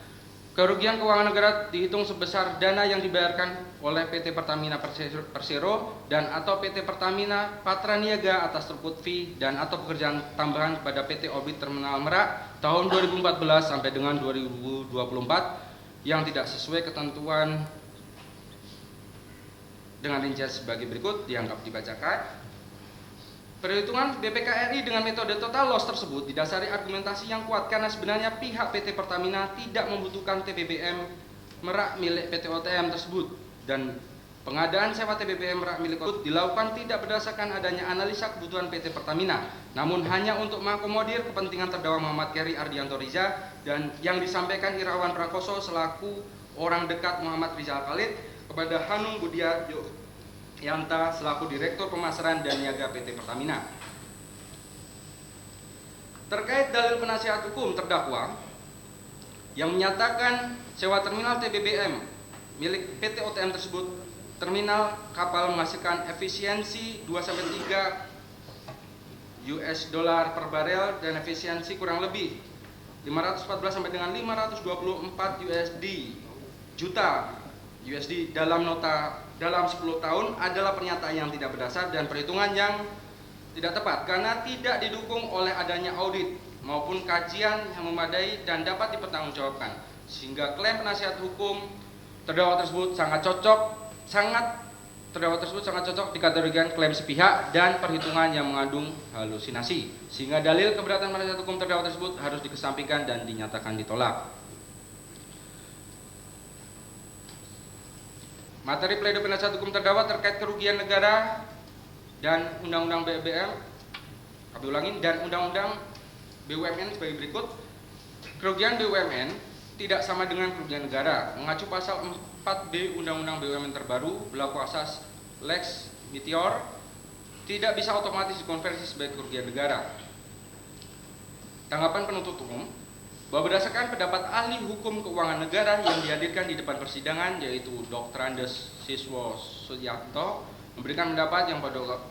Kerugian keuangan negara dihitung sebesar dana yang dibayarkan oleh PT Pertamina Persero dan atau PT Pertamina Patraniaga atas throughput fee dan atau pekerjaan tambahan kepada PT Orbit Terminal Merak tahun 2014 sampai dengan 2024 yang tidak sesuai ketentuan dengan rincian sebagai berikut dianggap dibacakan. Perhitungan BPK RI dengan metode total loss tersebut didasari argumentasi yang kuat karena sebenarnya pihak PT Pertamina tidak membutuhkan TBBM Merak milik PT OTM tersebut dan pengadaan sewa TBBM Merak milik tersebut dilakukan tidak berdasarkan adanya analisa kebutuhan PT Pertamina, namun hanya untuk mengakomodir kepentingan terdakwa Muhammad Keri Ardianto Riza dan yang disampaikan Irawan Prakoso selaku orang dekat Muhammad Rizal Khalid kepada Hanung Budia Yanta selaku Direktur Pemasaran dan Niaga PT Pertamina. Terkait dalil penasihat hukum terdakwa yang menyatakan sewa terminal TBBM milik PT OTM tersebut, terminal kapal menghasilkan efisiensi 2-3 US dollar per barel dan efisiensi kurang lebih 514 sampai dengan 524 juta USD dalam 10 tahun adalah pernyataan yang tidak berdasar dan perhitungan yang tidak tepat karena tidak didukung oleh adanya audit maupun kajian yang memadai dan dapat dipertanggungjawabkan, sehingga klaim penasihat hukum terdakwa tersebut sangat cocok dikategorikan klaim sepihak dan perhitungan yang mengandung halusinasi, sehingga dalil keberatan penasihat hukum terdakwa tersebut harus dikesampingkan dan dinyatakan ditolak. Materi pledoi penasihat hukum terdakwa terkait kerugian negara dan Undang-Undang BBM, kami ulangin, dan Undang-Undang BUMN sebagai berikut. Kerugian BUMN tidak sama dengan kerugian negara. Mengacu pasal 4B Undang-Undang BUMN terbaru berlaku asas Lex Meteor, tidak bisa otomatis dikonversi sebagai kerugian negara. Tanggapan penuntut umum bahwa berdasarkan pendapat ahli hukum keuangan negara yang dihadirkan di depan persidangan, yaitu Dr. Andes Siswo Suyanto, memberikan pendapat yang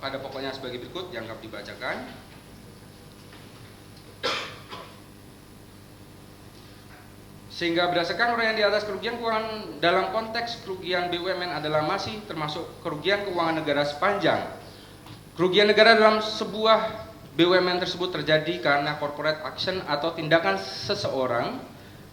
pada pokoknya sebagai berikut, dianggap dibacakan. Sehingga berdasarkan uraian di atas, kerugian keuangan dalam konteks kerugian BUMN adalah masih termasuk kerugian keuangan negara sepanjang kerugian negara dalam sebuah BUMN tersebut terjadi karena corporate action atau tindakan seseorang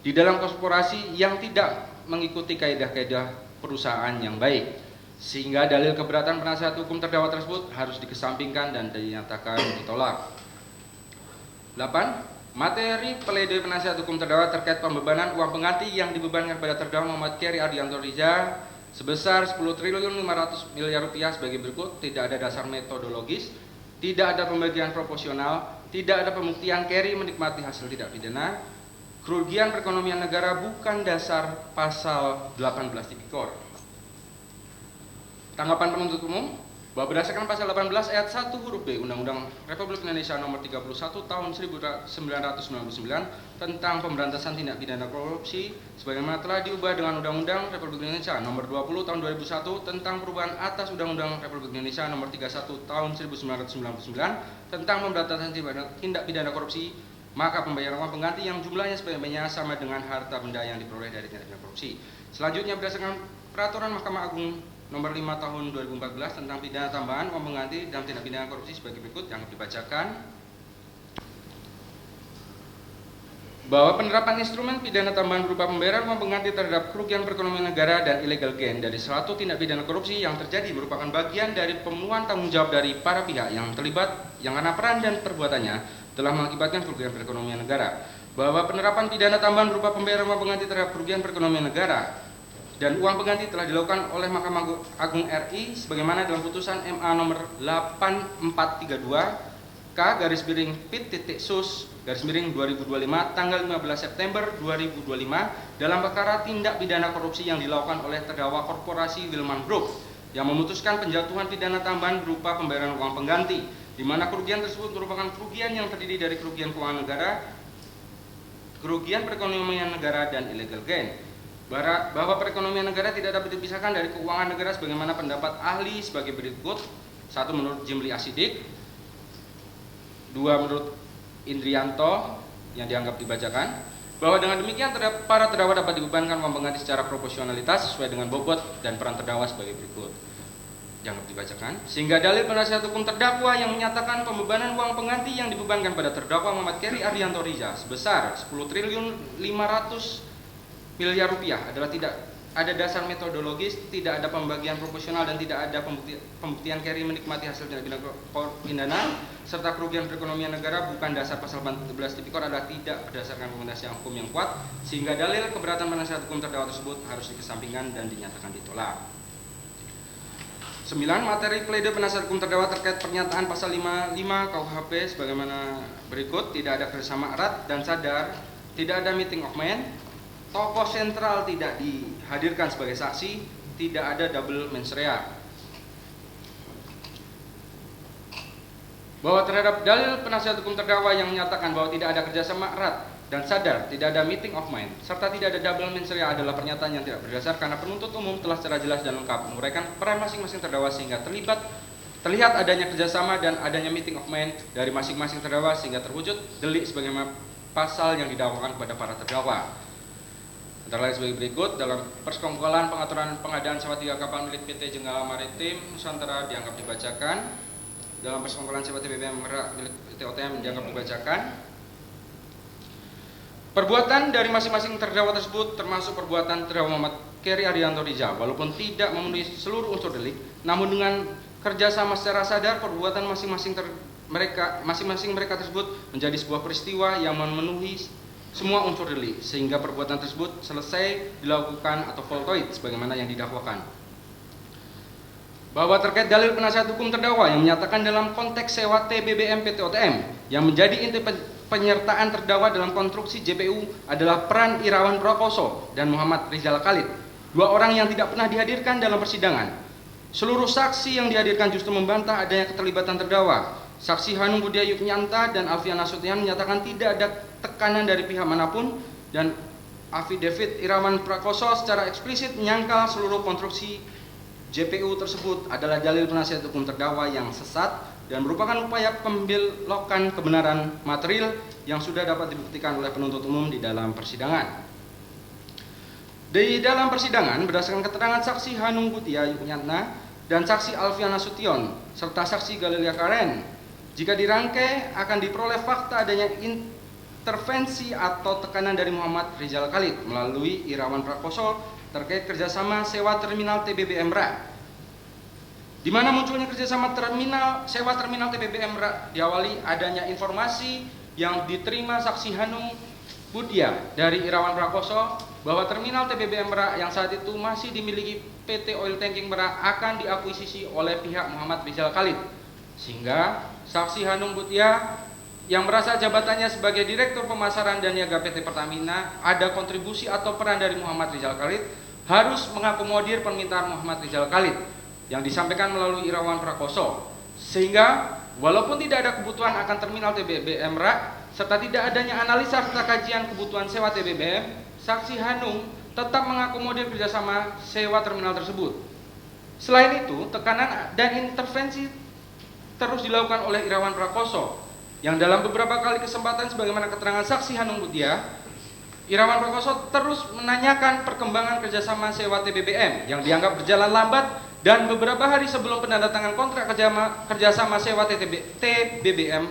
di dalam korporasi yang tidak mengikuti kaidah-kaidah perusahaan yang baik, sehingga dalil keberatan penasihat hukum terdakwa tersebut harus dikesampingkan dan dinyatakan ditolak. 8. Materi pledoi penasihat hukum terdakwa terkait pembebanan uang pengganti yang dibebankan kepada terdakwa Muhammad Keri Ardianto Riza sebesar 10.500 miliar rupiah sebagai berikut. Tidak ada dasar metodologis, tidak ada pembagian proporsional, tidak ada pembuktian Keri menikmati hasil tidak pidana. Kerugian perekonomian negara bukan dasar pasal 18 Tipikor. Tanggapan penuntut umum bahwa berdasarkan pasal 18 ayat 1 huruf B Undang-Undang Republik Indonesia Nomor 31 Tahun 1999 tentang pemberantasan tindak pidana korupsi sebagaimana telah diubah dengan Undang-Undang Republik Indonesia Nomor 20 Tahun 2001 tentang perubahan atas Undang-Undang Republik Indonesia Nomor 31 Tahun 1999 tentang pemberantasan tindak pidana korupsi, maka pembayaran uang pengganti yang jumlahnya sebanyak-banyaknya sama dengan harta benda yang diperoleh dari tindak pidana korupsi. Selanjutnya, berdasarkan Peraturan Mahkamah Agung Nomor 5 Tahun 2014 tentang pidana tambahan uang pengganti dalam tindak pidana korupsi sebagai berikut, yang dibacakan bahwa penerapan instrumen pidana tambahan berupa pembayaran uang pengganti terhadap kerugian perekonomian negara dan illegal gain dari suatu tindak pidana korupsi yang terjadi merupakan bagian dari pemenuhan tanggung jawab dari para pihak yang terlibat yang karena peran dan perbuatannya telah mengakibatkan kerugian perekonomian negara. Bahwa penerapan pidana tambahan berupa pembayaran uang pengganti terhadap kerugian perekonomian negara dan uang pengganti telah dilakukan oleh Mahkamah Agung RI sebagaimana dalam putusan MA nomor 8432 K/Pit.Sus/2025 tanggal 15 September 2025 dalam perkara tindak pidana korupsi yang dilakukan oleh terdakwa korporasi Wilman Group yang memutuskan penjatuhan pidana tambahan berupa pembayaran uang pengganti, di mana kerugian tersebut merupakan kerugian yang terdiri dari kerugian keuangan negara, kerugian perekonomian negara, dan illegal gain. Bahwa perekonomian negara tidak dapat dipisahkan dari keuangan negara sebagaimana pendapat ahli sebagai berikut. 1. Menurut Jimli Asidik. 2. Menurut Indrianto, yang dianggap dibacakan, bahwa dengan demikian para terdakwa dapat dibebankan uang pengganti secara proporsionalitas sesuai dengan bobot dan peran terdakwa sebagai berikut, dianggap dibacakan. Sehingga dalil penasihat hukum terdakwa yang menyatakan pembebanan uang pengganti yang dibebankan pada terdakwa Muhammad Keri Ardianto Riza sebesar 10.500 miliar rupiah adalah tidak ada dasar metodologis, tidak ada pembagian proporsional, dan tidak ada pembuktian Keri menikmati hasil tindak pidana serta kerugian perekonomian negara bukan dasar pasal 14 Tipikor adalah tidak berdasarkan rekomendasi hukum yang kuat, sehingga dalil keberatan penasihat hukum terdakwa tersebut harus dikesampingkan dan dinyatakan ditolak. 9. Materi pledoi penasihat hukum terdakwa terkait pernyataan pasal 55 KUHP sebagaimana berikut. Tidak ada kerjasama erat dan sadar, tidak ada meeting of mind, tokoh sentral tidak dihadirkan sebagai saksi, tidak ada double mens rea. Bahwa terhadap dalil penasihat hukum terdakwa yang menyatakan bahwa tidak ada kerjasama erat dan sadar, tidak ada meeting of mind, serta tidak ada double mens rea adalah pernyataan yang tidak berdasar karena penuntut umum telah secara jelas dan lengkap menguraikan peran masing-masing terdakwa sehingga terlihat adanya kerjasama dan adanya meeting of mind dari masing-masing terdakwa sehingga terwujud delik sebagaimana pasal yang didakwakan kepada para terdakwa. Antara lain sebagai berikut. Dalam persekongkolan pengaturan pengadaan sewa 3 kapal milik PT Jenggala Maritim Nusantara dianggap dibacakan. Dalam persekongkolan sewa TBM Merak milik PT OTM dianggap dibacakan. Perbuatan dari masing-masing terdakwa tersebut termasuk perbuatan terdakwa Muhammad Keri Ardianto Riza walaupun tidak memenuhi seluruh unsur delik, namun dengan kerjasama secara sadar perbuatan masing-masing mereka tersebut menjadi sebuah peristiwa yang memenuhi semua unsur delik sehingga perbuatan tersebut selesai dilakukan atau voltoid sebagaimana yang didakwakan. bahwa terkait dalil penasihat hukum terdakwa yang menyatakan dalam konteks sewa TBBM PT OTM yang menjadi inti penyertaan terdakwa dalam konstruksi JPU adalah peran Irawan Prakoso dan Muhammad Rizal Khalid, dua orang yang tidak pernah dihadirkan dalam persidangan. Seluruh saksi yang dihadirkan justru membantah adanya keterlibatan terdakwa. Saksi Hanung Budia Yuknyanta dan Alfian Nasution menyatakan tidak ada tekanan dari pihak manapun, dan affidavit Irawan Prakoso secara eksplisit menyangkal seluruh konstruksi JPU tersebut adalah dalil penasihat hukum terdakwa yang sesat dan merupakan upaya pembelokan kebenaran material yang sudah dapat dibuktikan oleh penuntut umum di dalam persidangan. Di dalam persidangan, berdasarkan keterangan saksi Hanung Budia Yuknyanta dan saksi Alfian Nasution serta saksi Galilea Karen, jika dirangkai akan diperoleh fakta adanya intervensi atau tekanan dari Muhammad Rizal Khalid melalui Irawan Prakoso terkait kerjasama sewa terminal TBB Merak. Di mana munculnya kerjasama sewa terminal TBB Merak diawali adanya informasi yang diterima saksi Hanung Budia dari Irawan Prakoso bahwa terminal TBB Merak yang saat itu masih dimiliki PT Oil Tanking Merak akan diakuisisi oleh pihak Muhammad Rizal Khalid, sehingga saksi Hanung Budia yang merasa jabatannya sebagai Direktur Pemasaran dan Niaga PT Pertamina ada kontribusi atau peran dari Muhammad Rizal Khalid harus mengakomodir permintaan Muhammad Rizal Khalid yang disampaikan melalui Irawan Prakoso, sehingga walaupun tidak ada kebutuhan akan terminal TBBM Merak serta tidak adanya analisa serta kajian kebutuhan sewa TBBM, saksi Hanung tetap mengakomodir kerjasama sewa terminal tersebut. Selain itu, tekanan dan intervensi terus dilakukan oleh Irawan Prakoso yang dalam beberapa kali kesempatan sebagaimana keterangan saksi Hanung Budia, Irawan Prakoso terus menanyakan perkembangan kerjasama sewa TBBM yang dianggap berjalan lambat, dan beberapa hari sebelum penandatangan kontrak kerjasama sewa TBBM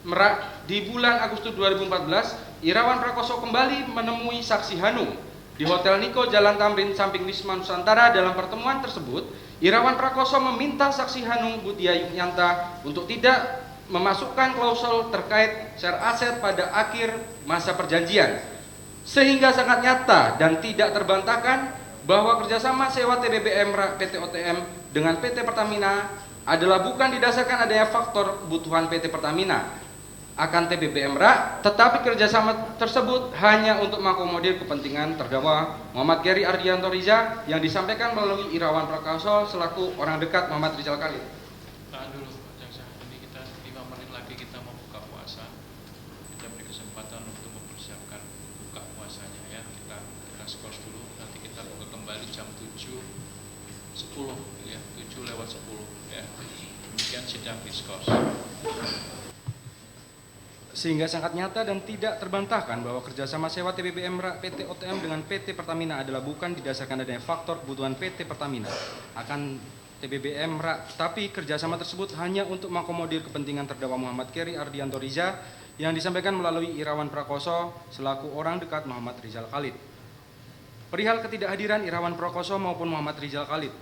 Merak di bulan Agustus 2014, Irawan Prakoso kembali menemui saksi Hanung di Hotel Niko Jalan Tamrin samping Wisma Nusantara. Dalam pertemuan tersebut, Irawan Prakoso meminta saksi Hanung Budia Yuknyanta untuk tidak memasukkan klausul terkait share aset pada akhir masa perjanjian, sehingga sangat nyata dan tidak terbantahkan bahwa kerjasama sewa TBBM PT OTM dengan PT Pertamina adalah bukan didasarkan adanya faktor kebutuhan PT Pertamina akan TBBM Merak, tetapi kerjasama tersebut hanya untuk mengakomodir kepentingan terdakwa Muhammad Geri Ardianto Riza yang disampaikan melalui Irawan Prakoso selaku orang dekat Muhammad Rizal Khalid. Tahan dulu Pak Jaksa, ini kita 5 menit lagi kita mau buka puasa. Kita beri kesempatan untuk mempersiapkan buka puasanya ya. Kita skor dulu, nanti kita buka kembali jam 7.10 ya, 7 lewat 10 ya. Demikian sidang diskors. Sehingga sangat nyata dan tidak terbantahkan bahwa kerjasama sewa TBBM Merak PT OTM dengan PT Pertamina adalah bukan didasarkan adanya faktor kebutuhan PT Pertamina akan TBBM Merak, tapi kerjasama tersebut hanya untuk mengakomodir kepentingan terdakwa Muhammad Geri Ardianto Riza yang disampaikan melalui Irawan Prakoso selaku orang dekat Muhammad Rizal Khalid. Perihal ketidakhadiran Irawan Prakoso maupun Muhammad Rizal Khalid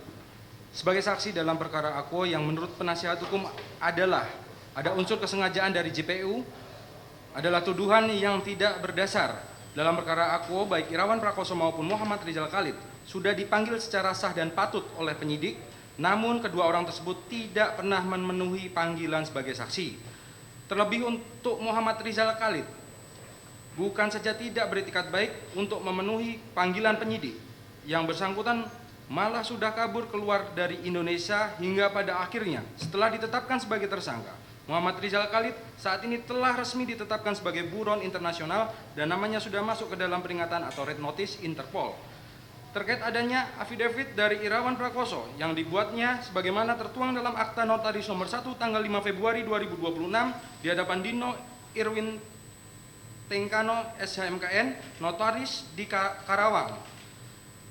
sebagai saksi dalam perkara Akwo yang menurut penasihat hukum adalah ada unsur kesengajaan dari JPU, adalah tuduhan yang tidak berdasar. Dalam perkara Akwo, baik Irawan Prakoso maupun Muhammad Rizal Khalid sudah dipanggil secara sah dan patut oleh penyidik, namun kedua orang tersebut tidak pernah memenuhi panggilan sebagai saksi. Terlebih untuk Muhammad Rizal Khalid, bukan saja tidak beretikat baik untuk memenuhi panggilan penyidik, yang bersangkutan malah sudah kabur keluar dari Indonesia hingga pada akhirnya setelah ditetapkan sebagai tersangka. Muhammad Rizal Khalid saat ini telah resmi ditetapkan sebagai buron internasional dan namanya sudah masuk ke dalam peringatan atau red notice Interpol. Terkait adanya affidavit dari Irawan Prakoso yang dibuatnya sebagaimana tertuang dalam Akta Notaris nomor 1 tanggal 5 Februari 2026 di hadapan Dino Irwin Tengkano SHMKN, notaris di Karawang.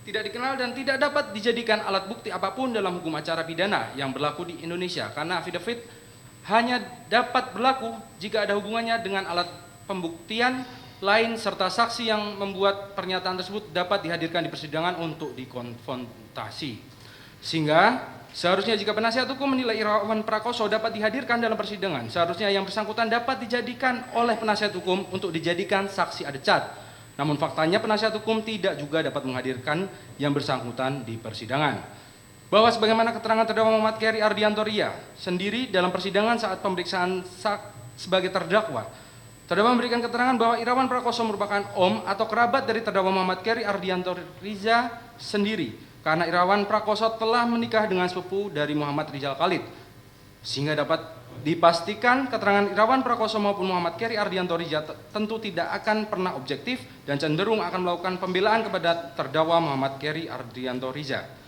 Tidak dikenal dan tidak dapat dijadikan alat bukti apapun dalam hukum acara pidana yang berlaku di Indonesia, karena affidavit hanya dapat berlaku jika ada hubungannya dengan alat pembuktian lain serta saksi yang membuat pernyataan tersebut dapat dihadirkan di persidangan untuk dikonfrontasi. Sehingga seharusnya jika penasihat hukum menilai Irawan Prakoso dapat dihadirkan dalam persidangan, seharusnya yang bersangkutan dapat dijadikan oleh penasihat hukum untuk dijadikan saksi adecat. Namun faktanya penasihat hukum tidak juga dapat menghadirkan yang bersangkutan di persidangan. bahwa sebagaimana keterangan terdakwa Muhammad Khairi Ardianto Ria sendiri dalam persidangan saat pemeriksaan sebagai terdakwa, terdakwa memberikan keterangan bahwa Irawan Prakoso merupakan om atau kerabat dari terdakwa Muhammad Khairi Ardianto Riza sendiri, karena Irawan Prakoso telah menikah dengan sepupu dari Muhammad Rizal Khalid, sehingga dapat dipastikan keterangan Irawan Prakoso maupun Muhammad Khairi Ardianto Riza tentu tidak akan pernah objektif dan cenderung akan melakukan pembelaan kepada terdakwa Muhammad Khairi Ardianto Riza.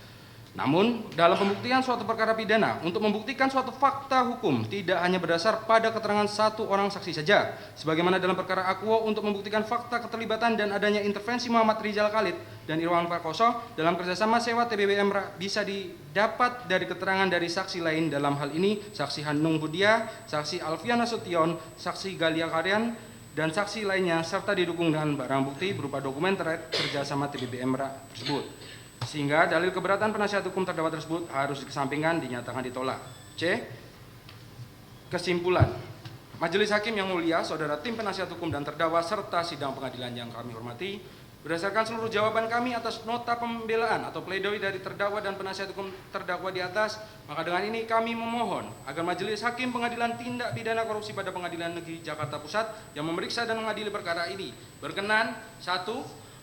Namun, dalam pembuktian suatu perkara pidana, untuk membuktikan suatu fakta hukum tidak hanya berdasar pada keterangan satu orang saksi saja, sebagaimana dalam perkara Akuo untuk membuktikan fakta keterlibatan dan adanya intervensi Muhammad Rizal Khalid dan Irawan Prakoso dalam kerjasama sewa TBBM bisa didapat dari keterangan dari saksi lain, dalam hal ini saksi Hanung Budia, saksi Alfian Nasution, saksi Galia Karyan, dan saksi lainnya, serta didukung dengan barang bukti berupa dokumen terkait kerjasama TBBM tersebut. Sehingga dalil keberatan penasihat hukum terdakwa tersebut harus dikesampingkan, dinyatakan ditolak. C. Kesimpulan. Majelis Hakim yang mulia, saudara tim penasihat hukum dan terdakwa serta sidang pengadilan yang kami hormati, berdasarkan seluruh jawaban kami atas nota pembelaan atau pledoi dari terdakwa dan penasihat hukum terdakwa di atas, maka dengan ini kami memohon agar Majelis Hakim Pengadilan Tindak Pidana Korupsi pada Pengadilan Negeri Jakarta Pusat yang memeriksa dan mengadili perkara ini berkenan: 1.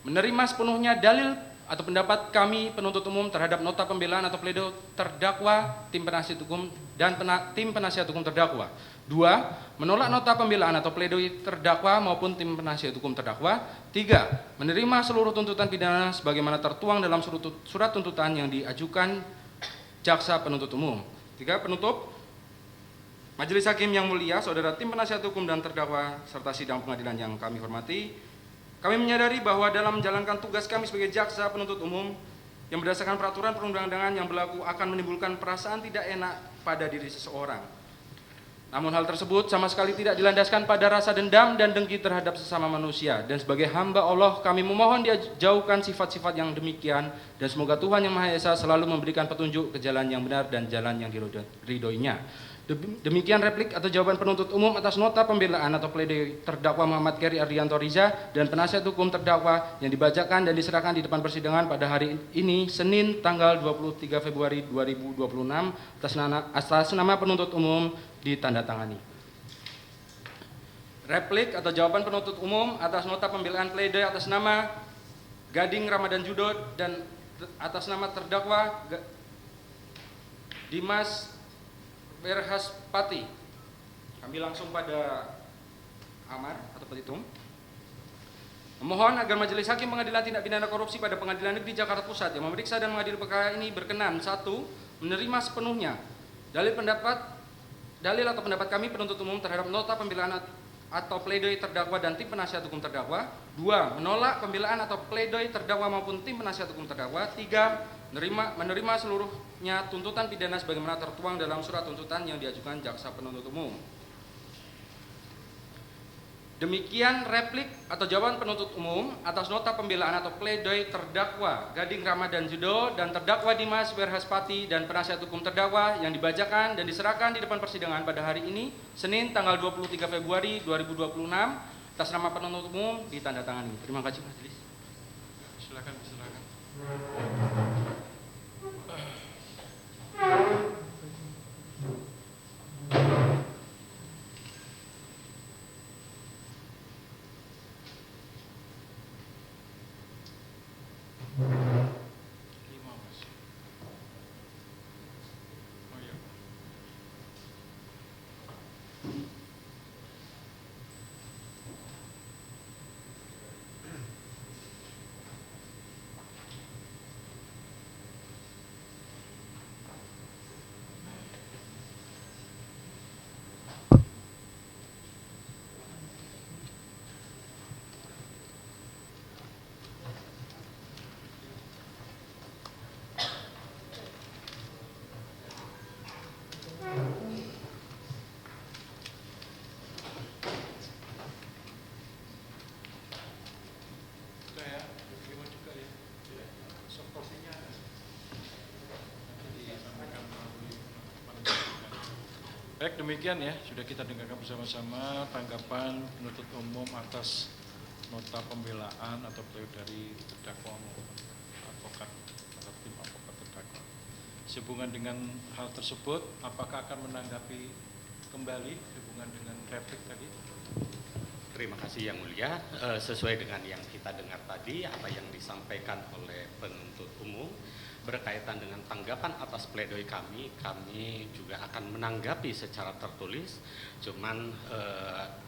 Menerima sepenuhnya dalil atau pendapat kami penuntut umum terhadap nota pembelaan atau pledoi terdakwa, tim penasihat hukum dan tim penasihat hukum terdakwa. 2. Menolak nota pembelaan atau pledoi terdakwa maupun tim penasihat hukum terdakwa. 3. Menerima seluruh tuntutan pidana sebagaimana tertuang dalam surat tuntutan yang diajukan jaksa penuntut umum. 3. Penutup. Majelis Hakim yang mulia, saudara tim penasihat hukum dan terdakwa serta sidang pengadilan yang kami hormati, kami menyadari bahwa dalam menjalankan tugas kami sebagai jaksa penuntut umum yang berdasarkan peraturan perundang-undangan yang berlaku akan menimbulkan perasaan tidak enak pada diri seseorang. Namun hal tersebut sama sekali tidak dilandaskan pada rasa dendam dan dengki terhadap sesama manusia, dan sebagai hamba Allah kami memohon dijauhkan sifat-sifat yang demikian, dan semoga Tuhan Yang Maha Esa selalu memberikan petunjuk ke jalan yang benar dan jalan yang diridhoinya. Demikian replik atau jawaban penuntut umum atas nota pembelaan atau pledoi terdakwa Muhammad Khairi Ardianto Riza dan penasihat hukum terdakwa yang dibacakan dan diserahkan di depan persidangan pada hari ini, Senin tanggal 23 Februari 2026 atas nama penuntut umum ditandatangani. Replik atau jawaban penuntut umum atas nota pembelaan pledoi atas nama Gading Ramadan Judo dan atas nama terdakwa Dimas Werhaspati. Kami langsung pada amar atau petitum. Memohon agar Majelis Hakim Pengadilan Tindak Pidana Korupsi pada Pengadilan Negeri Jakarta Pusat yang memeriksa dan mengadili perkara ini berkenan: 1. Menerima sepenuhnya dalil atau pendapat kami penuntut umum terhadap nota pembelaan atau pledoi terdakwa dan tim penasihat hukum terdakwa. 2. Menolak pembelaan atau pledoi terdakwa maupun tim penasihat hukum terdakwa. 3. Menerima seluruhnya tuntutan pidana sebagaimana tertuang dalam surat tuntutan yang diajukan jaksa penuntut umum. Demikian replik atau jawaban penuntut umum atas nota pembelaan atau pledoi terdakwa Gading Ramadan Judo dan terdakwa Dimas Werhaspati dan penasihat hukum terdakwa yang dibacakan dan diserahkan di depan persidangan pada hari ini, Senin tanggal 23 Februari 2026 atas nama penuntut umum ditandatangani. Terima kasih majelis. Silakan. Baik, demikian ya, sudah kita dengarkan bersama-sama tanggapan penuntut umum atas nota pembelaan atau pledoi dari terdakwa maupun advokat atau tim advokat terdakwa. Sehubungan dengan hal tersebut, apakah akan menanggapi kembali hubungan dengan replik tadi? Terima kasih Yang Mulia. Sesuai dengan yang kita dengar tadi, apa yang disampaikan oleh penuntut umum berkaitan dengan tanggapan atas pledoi kami juga akan menanggapi secara tertulis. Cuman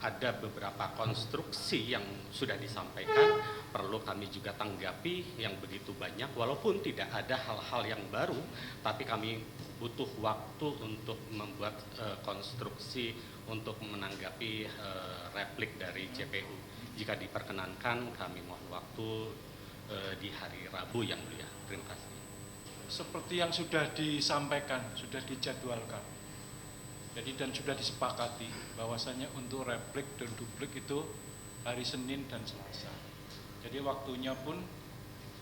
ada beberapa konstruksi yang sudah disampaikan, perlu kami juga tanggapi yang begitu banyak, walaupun tidak ada hal-hal yang baru, tapi kami butuh waktu untuk membuat konstruksi untuk menanggapi replik dari JPU. Jika diperkenankan, kami mohon waktu di hari Rabu Yang Mulia. Terima kasih. Seperti yang sudah disampaikan, sudah dijadwalkan. Jadi dan sudah disepakati bahwasanya untuk replik dan duplik itu hari Senin dan Selasa. Jadi waktunya pun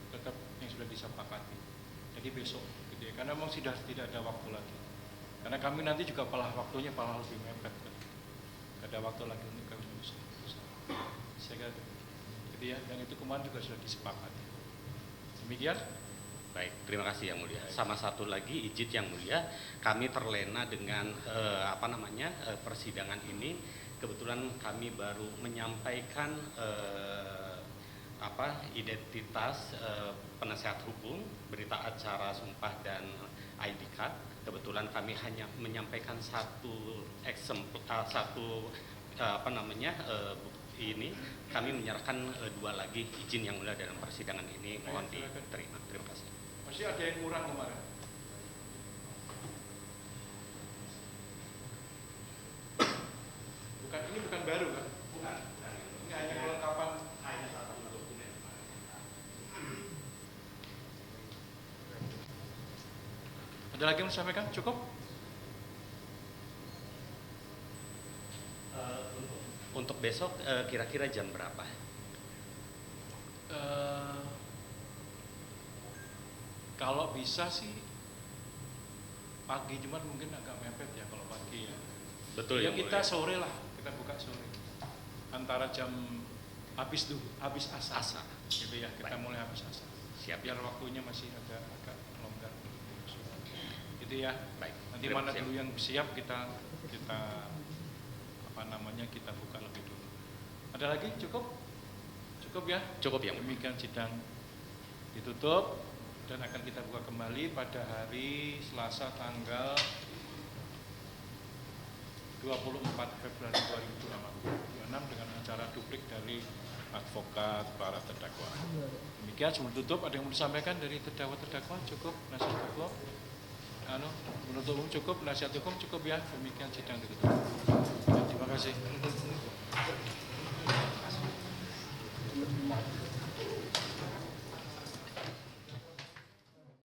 tetap yang sudah disepakati. Jadi besok, gitu ya. Karena memang sudah tidak ada waktu lagi. Karena kami nanti juga waktunya lebih mepet. Tidak ada waktu lagi untuk kami usah. Saya kira, gitu ya. Dan itu kemarin juga sudah disepakati. Demikian. Baik, terima kasih Yang Mulia. Sama satu lagi izin Yang Mulia, kami terlena dengan persidangan ini. Kebetulan kami baru menyampaikan identitas penasihat hukum, berita acara sumpah dan ID card. Kebetulan kami hanya menyampaikan bukti ini. Kami menyerahkan 2 lagi izin Yang Mulia dalam persidangan ini. Mohon diterima. Terima kasih. Masih ada yang kurang kemarin. Ini bukan baru kan? Bukan. Ini hanya kelengkapan. Hanya satu dokumen. Ada lagi yang mau disampaikan? Cukup? Untuk besok kira-kira jam berapa? Kalau bisa sih pagi, cuman mungkin agak mepet ya kalau pagi ya. Betul ya. Ya Kita Mulia. sore lah, kita buka sore. Antara jam habis asar. Gitu ya, kita Baik. mulai habis asar. Siap. Biar waktunya masih agak longgar. Gitu ya. Baik. Nanti mana dulu yang siap kita buka lebih dulu. Ada lagi? Cukup? Cukup ya? Cukup ya. Demikian sidang ditutup dan akan kita buka kembali pada hari Selasa tanggal 24 Februari 2026 dengan acara duplik dari advokat para terdakwa. Demikian sebelum tutup, ada yang mau disampaikan dari terdakwa? Cukup nasihat hukum? Menuntut umum cukup, nasihat hukum cukup ya. Demikian sidang ditutup. Terima kasih.